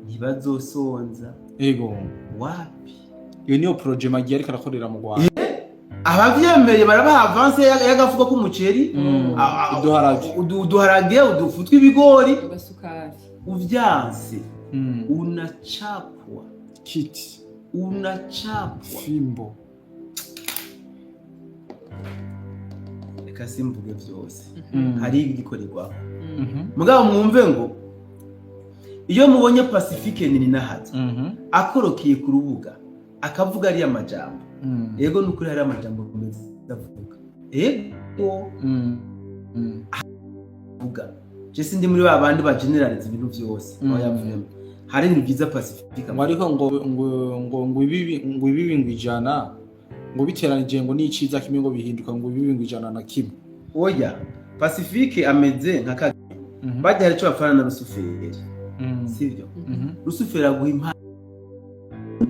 ntibazosonza ego wapi iyo niyo projet Magie ariko arakorera mu Rwanda abavyemeye barabaha avance y'agafuko k'umuceri uduharage udufu tw'ibigori ugasukari uvyanse unachapwa kiti unachapwa fimbo reka simvuge vyose hari igikorerwa mugabo mwumve ngo iyo mubonye Pacifique nini nahaze akorokeye ku rubuga akavuga ari amajambo yego nukuri hari amajambo meza ndavuga yego vuga je sindi muri babandi ba generalize ibintu byose yavuye hari ibintu byiza Pacifique ariko ngo ibi ngwijana ngo biteranije ngo n'iciza kimwe ngo bihinduka ngo ibi ngwijana na kimwe oya Pacifique ameze nka kage bajya hari cyo bafana na Rusuferi sivyo Rusuferi aguha impano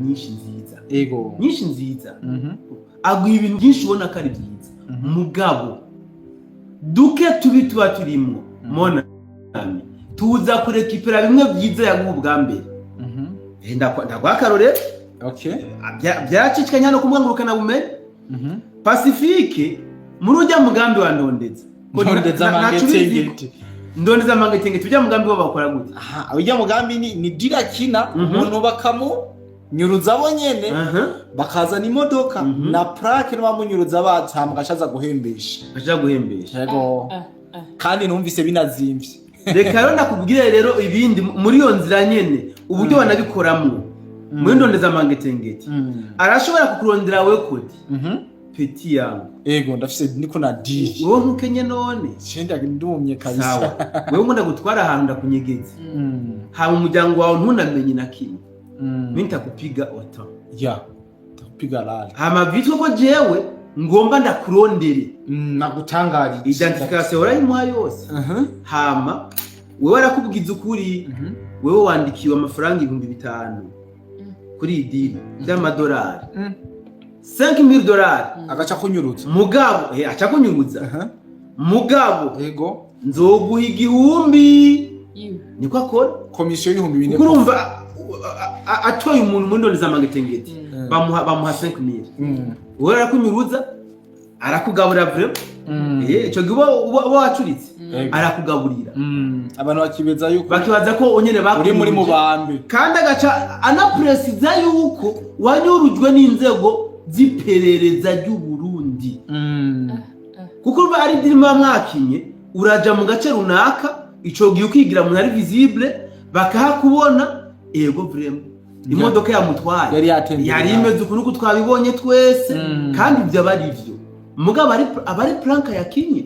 nyinshi nziza ego nyinshi nziza aguha ibintu byinshi ubona ko ari byiza mugabo duke tuba turimo mona tuza kurekipera bimwe byiza yaguha ubwa mbere ndagwakarore okay byacicikanya no kumwangurukana bumenye Pacifique muri ujya mugambi wa ndondeza ndondeza mangetenge tujya mugambi wo bakora gute ujya mugambi ni dirakina umuntu bakamu nyuruza abo nyene bakazana imodoka na plaque n'abamunyuruza batambwa ashaza guhembesha yego kandi numvise binazimvye reka rero nakubwire rero ibindi muri yo nzira nyene uburyo banabikoramwo muri ndondeza mangetengeti arashobora kukurondera we kodi peti yangu ego ndafise niko na deal wowe ntukenye none cenda ndumye kabisa wewe ngunda gutwara ahantu ndakunyegeze ha mu muryango wawe ntunamenye na kimwe minta kupiga oto ya kupiga lala hama vitwa ko jewe ngomba ndakurondere nagutangari identification urayimwa yose hama wewe arakubwiza ukuri wewe wandikiwe amafaranga 5,000 kuri idiri y'amadolari $5,000 agaca kunyurutsa mugabo aca kunyuruza mugabo ego nzoguha 1,000 niko akora komisiyo y'4,000 kurumva atoye umuntu muri ndondeza mangetengeti bamuha 5,000 wewe arakunyuruza arakugabura vraiment ico gibo wacuritse arakugaburira abantu bakibeza yuko bakibaza ko onyene bakuri muri mubambe kandi agaca anapresiza yuko wanyurujwe n'inzego ziperereza ry'u Burundi kuko ari dirima mwakinye uraja mu gace runaka ico giye ukigira mu ari visible bakahakubona ego vraiment imodoka yamutwaye yari imeze ukuntu twabibonye twese kandi ibyo barivyo mugabo abari planka yakinye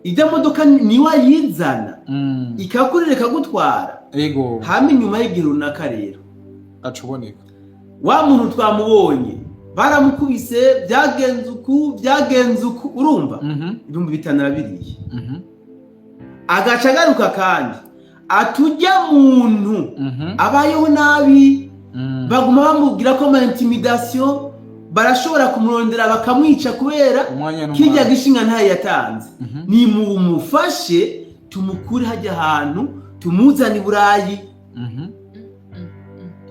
ijya modoka niwa yizana ikakurereka gutwara ego hama inyuma y'igihe runaka rero acuboneka wa muntu twamubonye baramukubise byagenze uku urumva 5,000 agaca agaruka kandi atujya muntu abayeho nabi baguma bamubwira ko ama intimidation barashobora kumurondera bakamwica kubera kijya gishinga ntaye yatanze ni mumufashe tumukure hajya ahantu tumuzane Burayi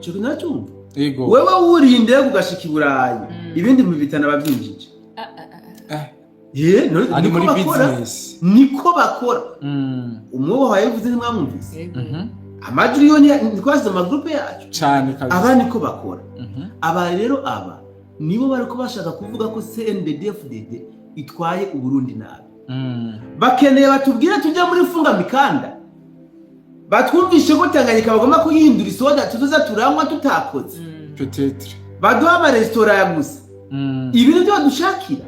cyo kinacumva wewe urinde kugashika Burayi ibindi mu bitana bavyinjije ari muri business niko bakora umwe wayivuze ntimwamwumvise amajuri yo ni kwazo ma groupe yacu cyane kabisa aba niko bakora aba rero nibo bariko bashaka kuvuga ko CNDD-FDD itwaye Uburundi nabi bakeneye batubwire tujya muri funga mikanda batwumvishe ko Tanganyika bagomba kuyihindura isoda tuzoza turanywa tutakoze peut-être baduha ama restaurant ya gusa ibintu byo dushakira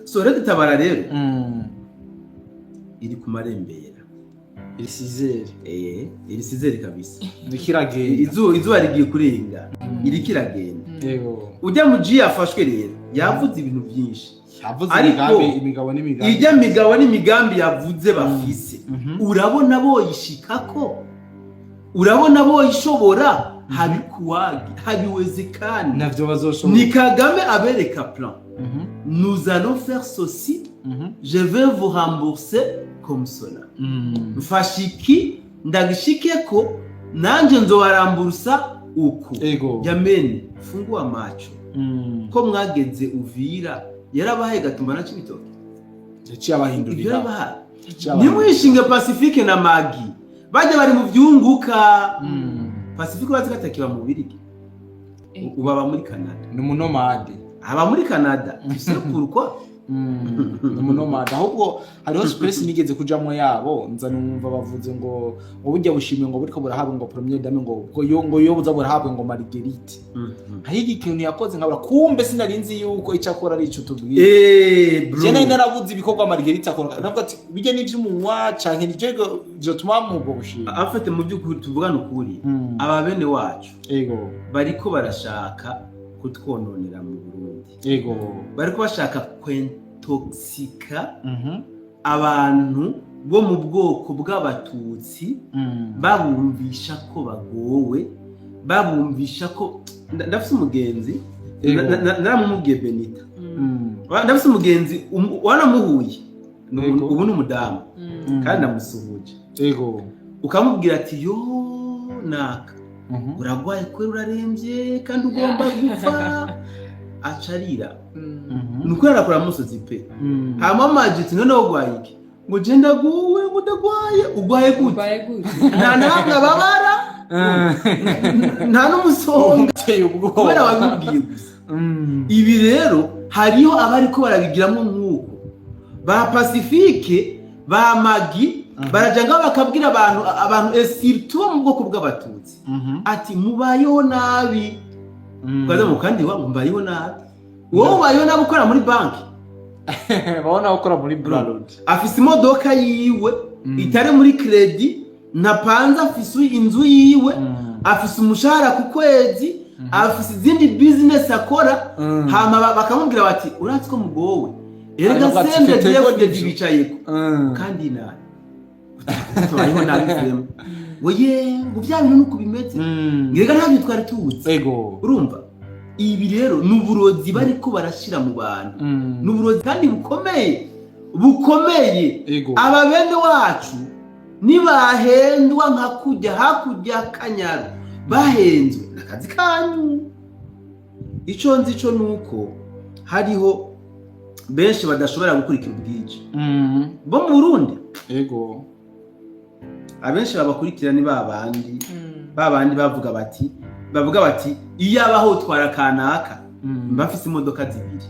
so rero tabara rero iri ku marembera Irisizere. Irisizere kabisa. Ndikiragenda. Izuba rigiye kurenga. Irikiragenda. Yego. Ujya mu G yafashwe rero yavuze ibintu byinshi. Yavuze imigabo n'imigambi. Ijya migabo n'imigambi yavuze bafise. Urabona boyishikako. Urabona boyishobora habikuwagi habiwezekani. Navyo bazoshobora. Ni Kagame abereka plan. Nous allons faire ceci. Je vais vous rembourser comme cela. Mfashiki ndagishikeko nanje nzobaramburusa uko. Jameni fungua macho. Ko mwageze Uvira yarabahaye Gatumba na Cibitoke. Yaciye abahindurira. Yarabahaye. Nimwishinge Pacifique na Magi. Bajya bari mu vyunguka. Pacifique bazigatakiba mu Birigi. Ubaba muri Canada. Ni umunomade. Aba muri Canada. C'est pourquoi umunomade ahubwo hariho space nigeze kujamwo yabo nza numva bavuze ngo ubujya bushimye ngo buriko burahabwe ngo premier dame ngo yo buza burahabwe ngo Marguerite hari ikintu yakoze nkabura kumbe sinarinzi yuko icakora ari ico tubwiye bro je nari narabuze ibikorwa Marguerite akora navuga ati bijye n'ivy'umunwa canke nijego byotuma mu bwo bushimye afite mu by'ukuri tuvugana ukuri aba bene wacu bariko barashaka kutwononera mu Burundi bariko bashaka kwentoxika abantu bo mu bwoko bw'abatutsi babumvisha ko bagowe babumvisha ko ndafise umugenzi naramumubwiye Benita ndafise umugenzi wanamuhuye ubu n'umudamu kandi namusuhuje ukamubwira ati yo naka uragwaye kwera urarembye kandi ugomba gupfa acarira nuko yarakora musozi pe hama majiti none ogwaye iki ngo je ndaguwe mudagwaye ugwaye gute nta namwe babara nta n'umusonga kubera wabibwiye gusa ibi rero hariho abariko barabigiramo nk'uko ba Pacifique ba Magi barajanga bakabwira abantu surtout mu bwoko bw'abatutsi ati mubayeho nabi kaza mu kandi wa mubayeho nabi wowe ubayeho nabi ukora muri banki babona ukora muri Bralod afise imodoka yiwe itari muri credit ntapanza afise inzu yiwe afise umushahara ku kwezi afise izindi business akora hama bakamubwira bati uratse ko mugowe erega sende David bicayeko kandi nabi tubayeho nabi frema oye ngo bya bintu nuko bimeze ngirega ntabyo twari tuzi urumva ibi rero n'uburozi bariko barashira mu bantu n'uburozi kandi bukomeye aba bene wacu nibahendwa nka kujya hakujya Kanyaru bahenzwe nakazi kanyu ico nzi ico nuko hariho benshi badashobora gukurikira ubwije bo mu Burundi abenshi babakurikira ni babandi bavuga bati iyo abaho twara kanaka bafise imodoka zibiri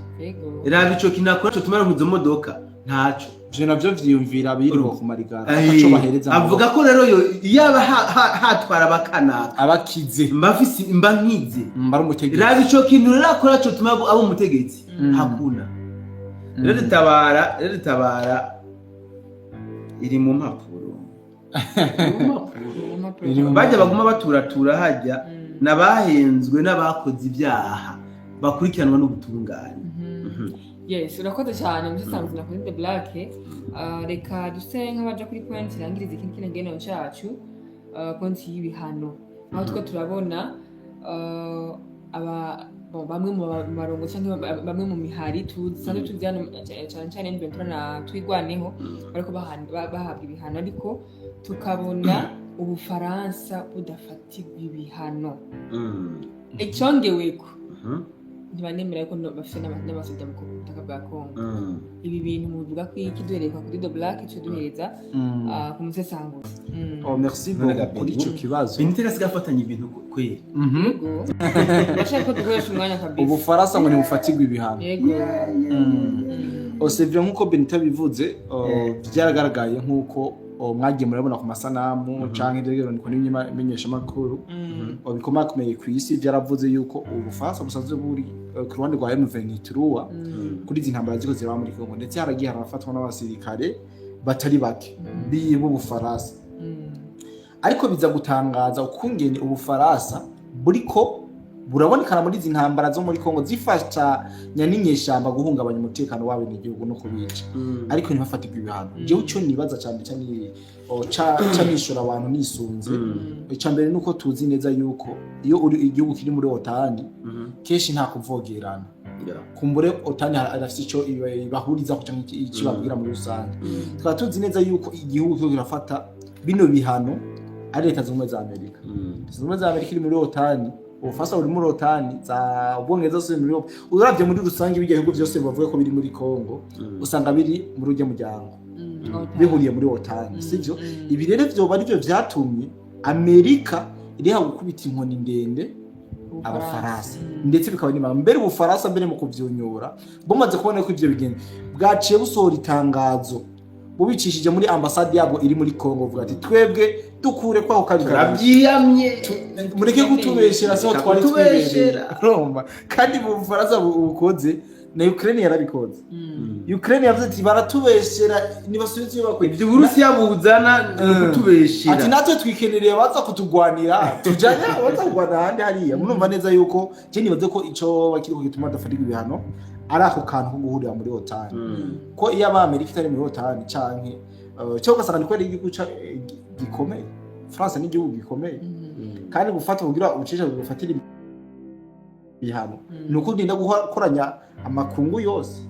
raba ico kinakora cyo tumara nk'izo modoka ntaco je navyo vyiyumvira birirwa ku marigara ataco bahereza avuga ko rero iyo hatwara bakanaka abakize mbafise nkize mbari umutegetsi raba ico kintu rero akora cyo tumara abo umutegetsi hakuna rero tabara iri mu mpapuro bajya baguma baturatura hajya nabahenzwe n'abakoze ibyaha bakurikiranwa n'ubutungane yes urakoze cyane musanzwe na The Black reka duse nk'abaje kuri point irangiriza ikintu kinegeno cyacu point y'ibihano aho two turabona bamwe mu marongo cyangwa bamwe mu mihari tusanzwe tuzana cyane n'ibintu na twigwaneho ariko bahabwa ibihano ariko tukabona Ubufaransa budafatirwa ibihano icyongeweko ntibanemera yuko bafite n'abasoda mu butaka bwa Congo ibi bintu muvuga ko iki duhereka kuri The Black cyo duhereza ku musesanguzi merci beaucoup kuri icyo kibazo Benitera sigafatanya ibintu kweri yego bashaka ko dukoresha umwanya kabisa Ubufaransa ngo ntibufatirwa ibihano yego osevye nkuko Benitera bivuze byaragaragaye nkuko mwagiye murabona ku masanamu canke rero niko n'imenyesha makuru bikomakomeye ku isi byaravuze yuko Ubufaransa busanzwe buri ku ruhande rwa M23 kuri izi ntambara ziko ziraba muri Congo ndetse haragiye harafatwa n'abasirikare batari bake bibo Ubufaransa ariko biza gutangaza ukungene Ubufaransa buriko burabonekana muri izi ntambara zo muri Kongo zifashanya n'inyeshamba guhungabanya umutekano wabo n'igihugu no kubica ariko ntibafatirwe ibihano jewe cyo nibaza cyane cyane nishora abantu nisunze icambere nuko tuzi neza yuko iyo uri igihugu kiri muri OTAN keshi nta kuvogerana kumbure OTAN arafite ico ibahuriza kuca ikibabwira muri rusange tukaba tuzi neza yuko igihugu cyo kirafata bino bihano ari leta z'ubumwe za Amerika z'ubumwe za Amerika iri muri OTAN Ubufaransa buri muri OTAN za Ubwongereza zose muri Europe uravye muri rusange bijya bihugu byose bavuga ko biri muri Kongo usanga biri muri ujye muryango bihuriye muri OTAN sivyo ibi rero byo bari byo vyatumye Amerika iriha gukubita inkoni ndende Abafaransa ndetse bikaba ni mbere Ubufaransa mbere mu kuvyunyura bumaze kubona ko ivyo bigenda bwaciye busohora itangazo bubicishije muri ambassade yabo iri muri Kongo vuga ati twebwe dukure kwa ukabyiyamye mureke kutubeshera so twari twibeshera Roma kandi mu Bufaransa bukoze na Ukraine yarabikoze Ukraine yavuze ati baratubeshera nibasubize bakwe ibyo Burusiya buzana kutubeshera ati natwe twikenereye baza kutugwanira tujanya baza kugwana handi hariya murumva neza yuko je nibaze ko ico bakiri kugituma dafatirwa ibihano ari ako kantu ko guhurira muri OTAN ko iyo Amerika itari muri OTAN canke cyo gasanga ni ko ari igihugu gikomeye France ni igihugu gikomeye kandi gufata kugira ubucisha gufatira ibihano nuko ndinda gukoranya amakungu yose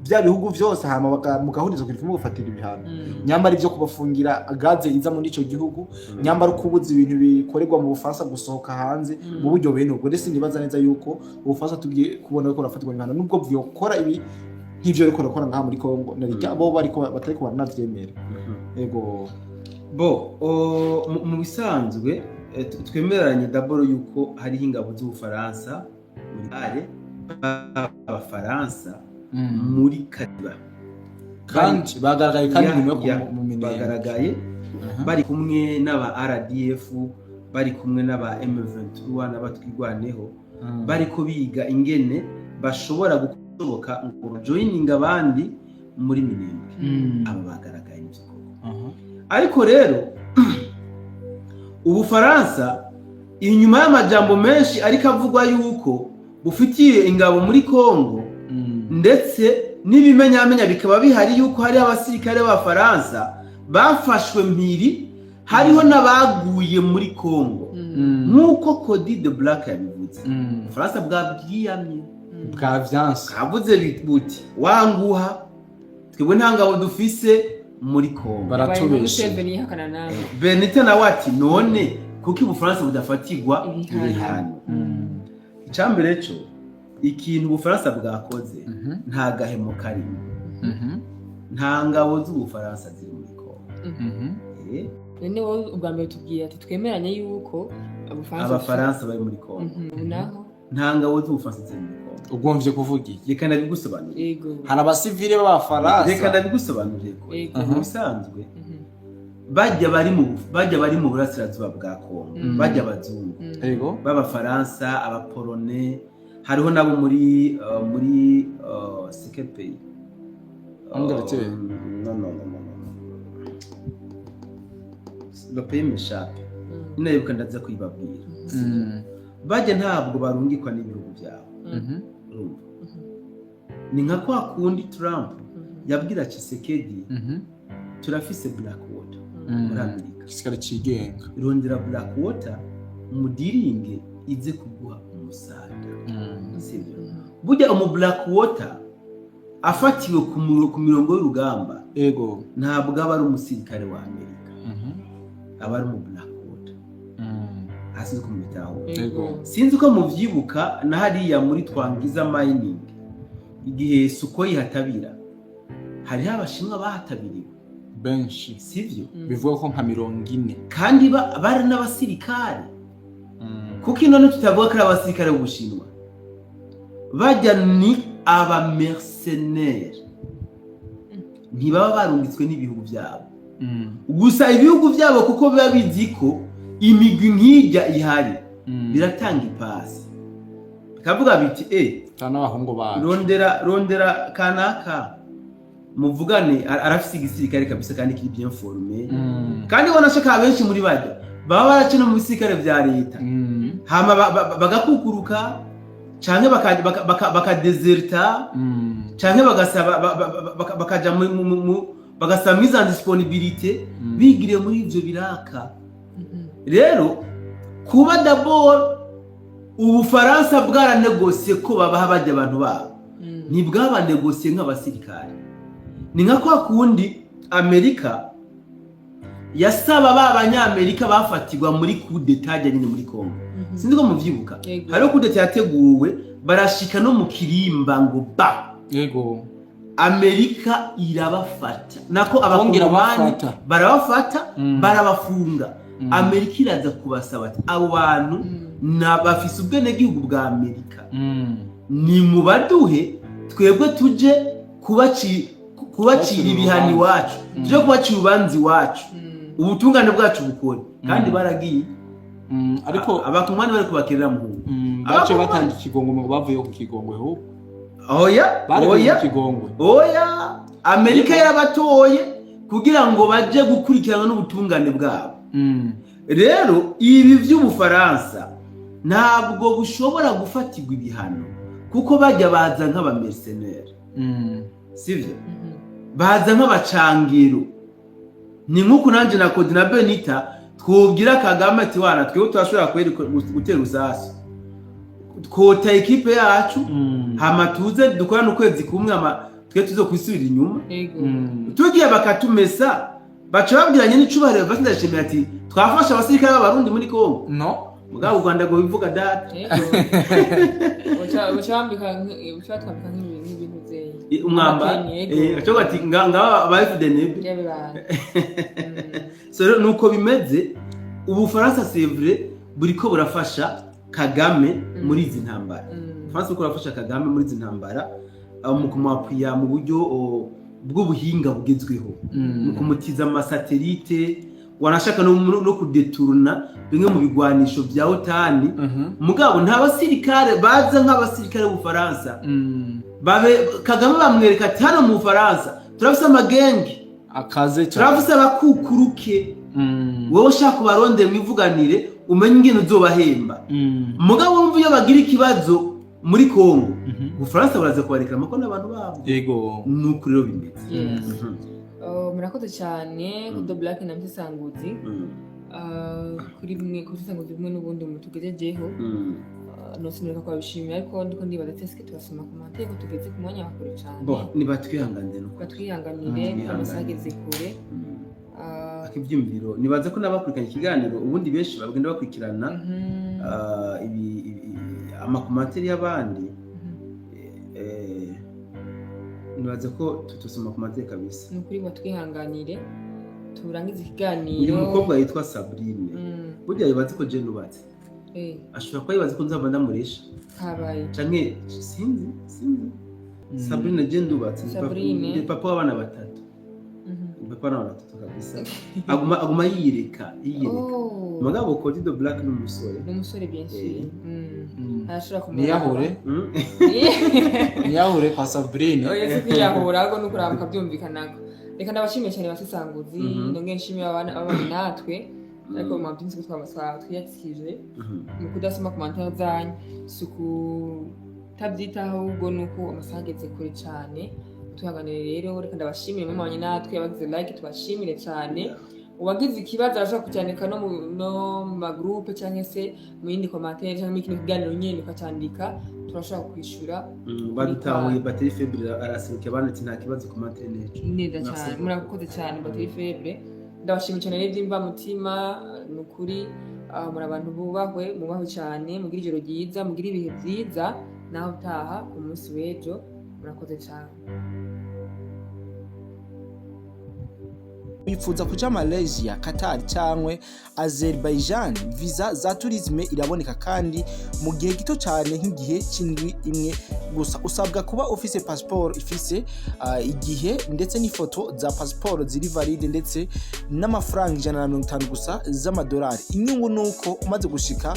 bya bihugu byose hama mugahuriza kuri gufatira ibihano nyambara ivyo kubafungira gaze iza muri ico gihugu nyambara kubuza ibintu bikorerwa mu Bufaransa gusohoka hanze mu buryo bene ubwo ndetse nibaza neza yuko Ubufaransa tugiye kubona ko rafatirwa ibihano nubwo byo gukora ibi nk'ivyo ariko rakora ngaha muri Kongo narija abo bariko batari kubana navyemera yego mu bisanzwe twemeranye d'abord yuko hari ingabo z'Ubufaransa muri are Abafaransa muri Kadiba kandi bagaragaye kandi mu minembwe bagaragaye bari kumwe n'aba RDF bari kumwe n'aba M23 n'abatwirwaneho bari ko biga ingene bashobora gukoboka ngo joining abandi muri minembwe aba bagaragaye n'ikoko ariko rero Ubufaransa inyuma y'amajambo menshi ariko avugwa yuko bufitiye ingabo muri Kongo ndetse n'ibimenyamenya bikaba bihari yuko hari abasirikare b'Abafaransa bafashwe mpiri hariho n'abaguye muri Kongo nk'uko Cody de Black yabivuze Ubufaransa bwabwiyamye bwavyanse kavuze buti wanguha twebwe nta ngabo dufise muri Kongo baratubeshe Benite na wati none kuko Ubufaransa budafatirwa ibihano icambere cyo ikintu Ubufaransa bwakoze nta gahemo karimo nta ngabo z'Ubufaransa ziri muri Kongo none wowe ubwa mbere tubwiye ati twemeranye yuko Abafaransa bari muri Kongo naho nta ngabo z'Ubufaransa ziri muri Kongo ugomvye kuvuga iki reka ndabigusobanurira yego hari abasivile b'Abafaransa reka ndabigusobanurira ko bisanzwe bajya bari mu burasirazuba bwa Kongo bajya abazungu yego b'Abafaransa Abapolonais hariho nabo muri Sekepe Angleterre no le pays m'échappe inayibuka ndaza kwibabwira bajya ntabwo barungikwa n'ibihugu byabo ni nka kwa kundi Trump yabwira Tshisekedi turafise Blackwater muri Amerika kisikara cigenga irondera Blackwater umudiringe ize kuguha umusada sivyo burya umu Blackwater afatiwe ku mirongo y'urugamba ego ntabwo aba ari umusirikare wa Amerika aba ari umu Blackwater hasi ko mubitaho ego sinzi ko muvyibuka na hariya muri Twangiza mining igihe Sukhoi hatabira hari abashinwa bahatabiriwe benshi sivyo bivuga ko nka 40 kandi bari n'abasirikare kuko inone tutavuga ko abasirikare b'Ubushinwa bajya ni aba mercenaires ntibaba barungitswe n'ibihugu byabo gusa ibihugu byabo kuko biba bizi ko imigwi nk'ijya ihari biratanga ipasi bikavuga biti tana bahungu ba rondera kanaka muvugane arafise igisirikare kabisa kandi kiri bien formé kandi wanashaka benshi muri bajya baba barakina mu bisirikare vya leta hama bagakukuruka canke bakadeserta canke bakaja bagasaba mise en disponibilité bigiriye muri ivyo biraka. Rero kuba d'abord Ubufaransa bwaranegosiye ko babaha bajya abantu babo ntibwabanegosiye nk'abasirikare. Ni nka kwa kundi Amerika yasaba b'abanyamerika bafatirwa muri coup d'etat nyine muri Congo. Sindi ko muvyibuka hariho coup d'etat yateguwe barashika no mu kirimba ngo ba yego Amerika irabafata nako abakongomani barabafata barabafunga. Amerika iraza kubasaba ati abo bantu nabafise ubwenegihugu bwa Amerika ni mubaduhe twebwe tuje kubacira ibihano iwacu tuje kubacira ubanzi wacu ubutungane bwacu bukore kandi baragiye ariko abakomani bari kubakirira mu bace batanga ikigongwe ngo bavuye ku kigongwe ho oya Amerika yarabatoye kugira ngo baje gukurikirana n'ubutungane bwabo. Rero ibi by'Ubufaransa ntabwo bushobora gufatirwa ibihano kuko bajya baza nk'abamercenaires sivyo baza nk'abacangiro. Ni nkuko nanje na Code na Benita twubwira Kagame ati wana twebwe turashobora gutera usasi twota ekipe yacu hama tuze dukorana ukwezi kumwe twe tuzo kwisubira inyuma tugiye bakatumesa baca babwiranye n'icubahiro basindashimira ati twafasha abasirikare b'abarundi muri Kongo mugabo Rwanda go bivuga data ucambika nk'ibintu zeye umwamba cyo ati ngaba ba FDNB so nuko bimeze. Ubufaransa c'est vrai buriko burafasha Kagame muri izi ntambara. France uko burafasha Kagame muri izi ntambara mu kumapia mu buryo bw'ubuhinga bugezweho mu kumutiza amasatelite wanashaka no kudeturna bimwe mu bigwanisho bya OTAN. Mugabo nta basirikare baza nk'abasirikare b'Ubufaransa Kagame bamwereka ati hano mu Bufaransa turafise amagenge akaze turafise abakukuruke wowe ushaka kubarondera mwivuganire umenye ingene uzobahemba. Mugabo wumva iyo bagira ikibazo muri Kongo Ubufaransa baraza kubareka amako n'abantu babo yego nuko rero bimeze. Murakoze cyane Kudo Black na Mtisanguzi kuri bimwe kusanguzi bimwe n'ubundi mutugejejeho nosineka kwa bishimira ariko ndiko ndibaza teske tubasoma commentaire ko tugeze ku mwanya wakure cyane ni batwihanganire amasageze kure ibyumviro nibaze ko nabakurikiranye ikiganiro ubundi benshi bagenda bakurikirana amakomantere y'abandi nibaze ko tutusoma komantere kabisa nukuri batwihanganire turangiza ikiganiro. Uyu mukobwa yitwa Sabrine burya yibaze ko je nubatse ashobora kuba yibaze ko nzaba ndamuresha habaye canke sinzi Sabrine je ndubatse ni papa w'abana batatu papa w'abana batatu kabisa aguma yireka mugabo Code Black n'umusore bien sûr ashobora kumenya niyahure kwa Sabrine oya siyahura ago nukurambuka byumvikanaga. Reka ndabashimiye cyane Basisanguzi ndonge nshimiye abana natwe ariko mu byinshi twabasaba twiyakije mu kudasoma commentaire zanyu suku tabyitaho ubwo nuko amasageze kure cyane tuhaganire. Rero reka ndabashimiye mu mwanya natwe abagize like tubashimire cyane. Uwagize ikibazo arashaka kucyandika no ma groupe cyangwa se mu yindi commentaire cyangwa mu kiganiro nyene ukacyandika turashaka kwishura badutahuye bateri faible arasiruke banditse nta kibazo commentaire neza cyane. Murakoze cyane bateri faible ndabashimiye cyane n'imba mutima nukuri muri abantu bubahwe cyane mugira ijoro ryiza mugira ibihe byiza naho utaha ku munsi w'ejo. Murakoze cyane. Wifuza kuja Malaysia, Qatar cyangwa Azerbaijan, visa za tourisme iraboneka kandi mu gihe gito cyane nk'igihe cy'indwi imwe gusa. Usabwa kuba ufise passport ifise igihe ndetse n'ifoto za passport ziri valide ndetse n'amafaranga 150 gusa z'amadolari. Inyungu nuko umaze gushika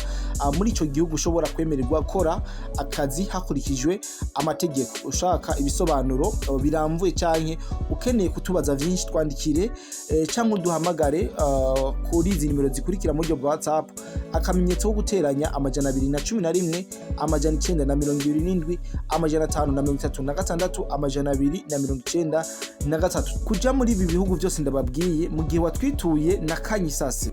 muri ico gihugu ushobora kwemererwa gukora akazi hakurikijwe amategeko. Ushaka ibisobanuro biramvuye canke ukeneye kutubaza vyinshi twandikire cyangwa duhamagare kuri izi nimero zikurikira mu buryo bwa WhatsApp akamenyetso ko guteranya 211 927 536 293 kuja muri ibi bihugu byose ndababwiye mu gihe watwituye na Kanyisase.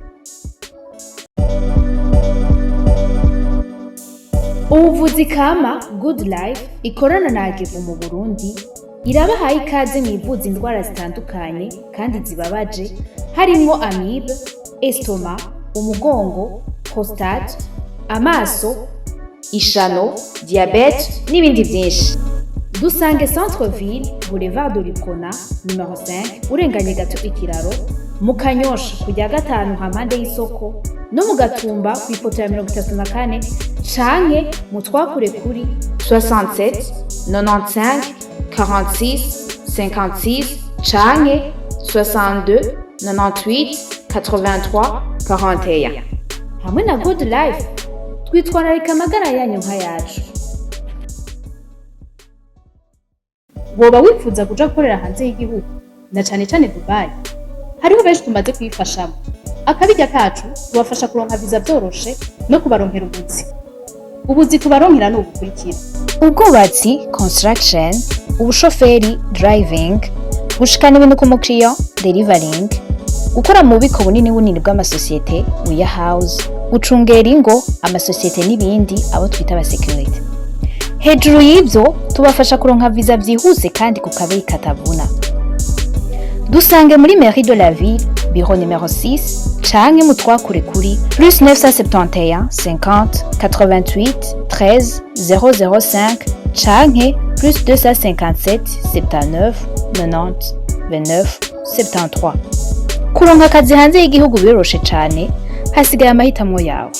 Ubuvuzi kama Good Life ikorana na Agevu mu Burundi irabahaye ikaze mu ivuza indwara zitandukanye kandi zibabaje harimo amibe, estoma, umugongo, prostate, amaso, ishano, diabete n'ibindi byinshi. Dusange Centre Ville, Boulevard de Lukona, numero 5, urenganye gato ikiraro, mu Kanyosha kujya gatanu hampande y'isoko, no mu Gatumba ku ipoto ya 34 canke mu twakure kuri 67 95 46 56 canke 62 98 83 41. Hamwe na Good Life twitwararika amagara yanyu nka yacu. Woba wifuza kuja gukorera hanze y'igihugu na cane cane Dubai? Hariho benshi tumaze kwifashamo. Akabijya kacu tubafasha kuronka visa byoroshe no kubaronkera ubuzi tubaronkera no gukurikira: ubwubatsi construction, ubushoferi driving, gushikana ibintu ku mukiriya delivering, gukora mu bubiko bunini bw'amasosiyete warehouse, gucungera ingo amasosiyete n'ibindi abo twita aba security. Hejuru y'ibyo tubafasha kuronka visa byihuse kandi ku kabeyi katavuna. Dusange muri Mairie de la Ville, bureau numéro 6, canke mu twakure kuri +971 50 88 13 005 canke +257 79 90 29 73. Kuronka akazi hanze y'igihugu biroroshe cane, hasigaye amahitamo yawe.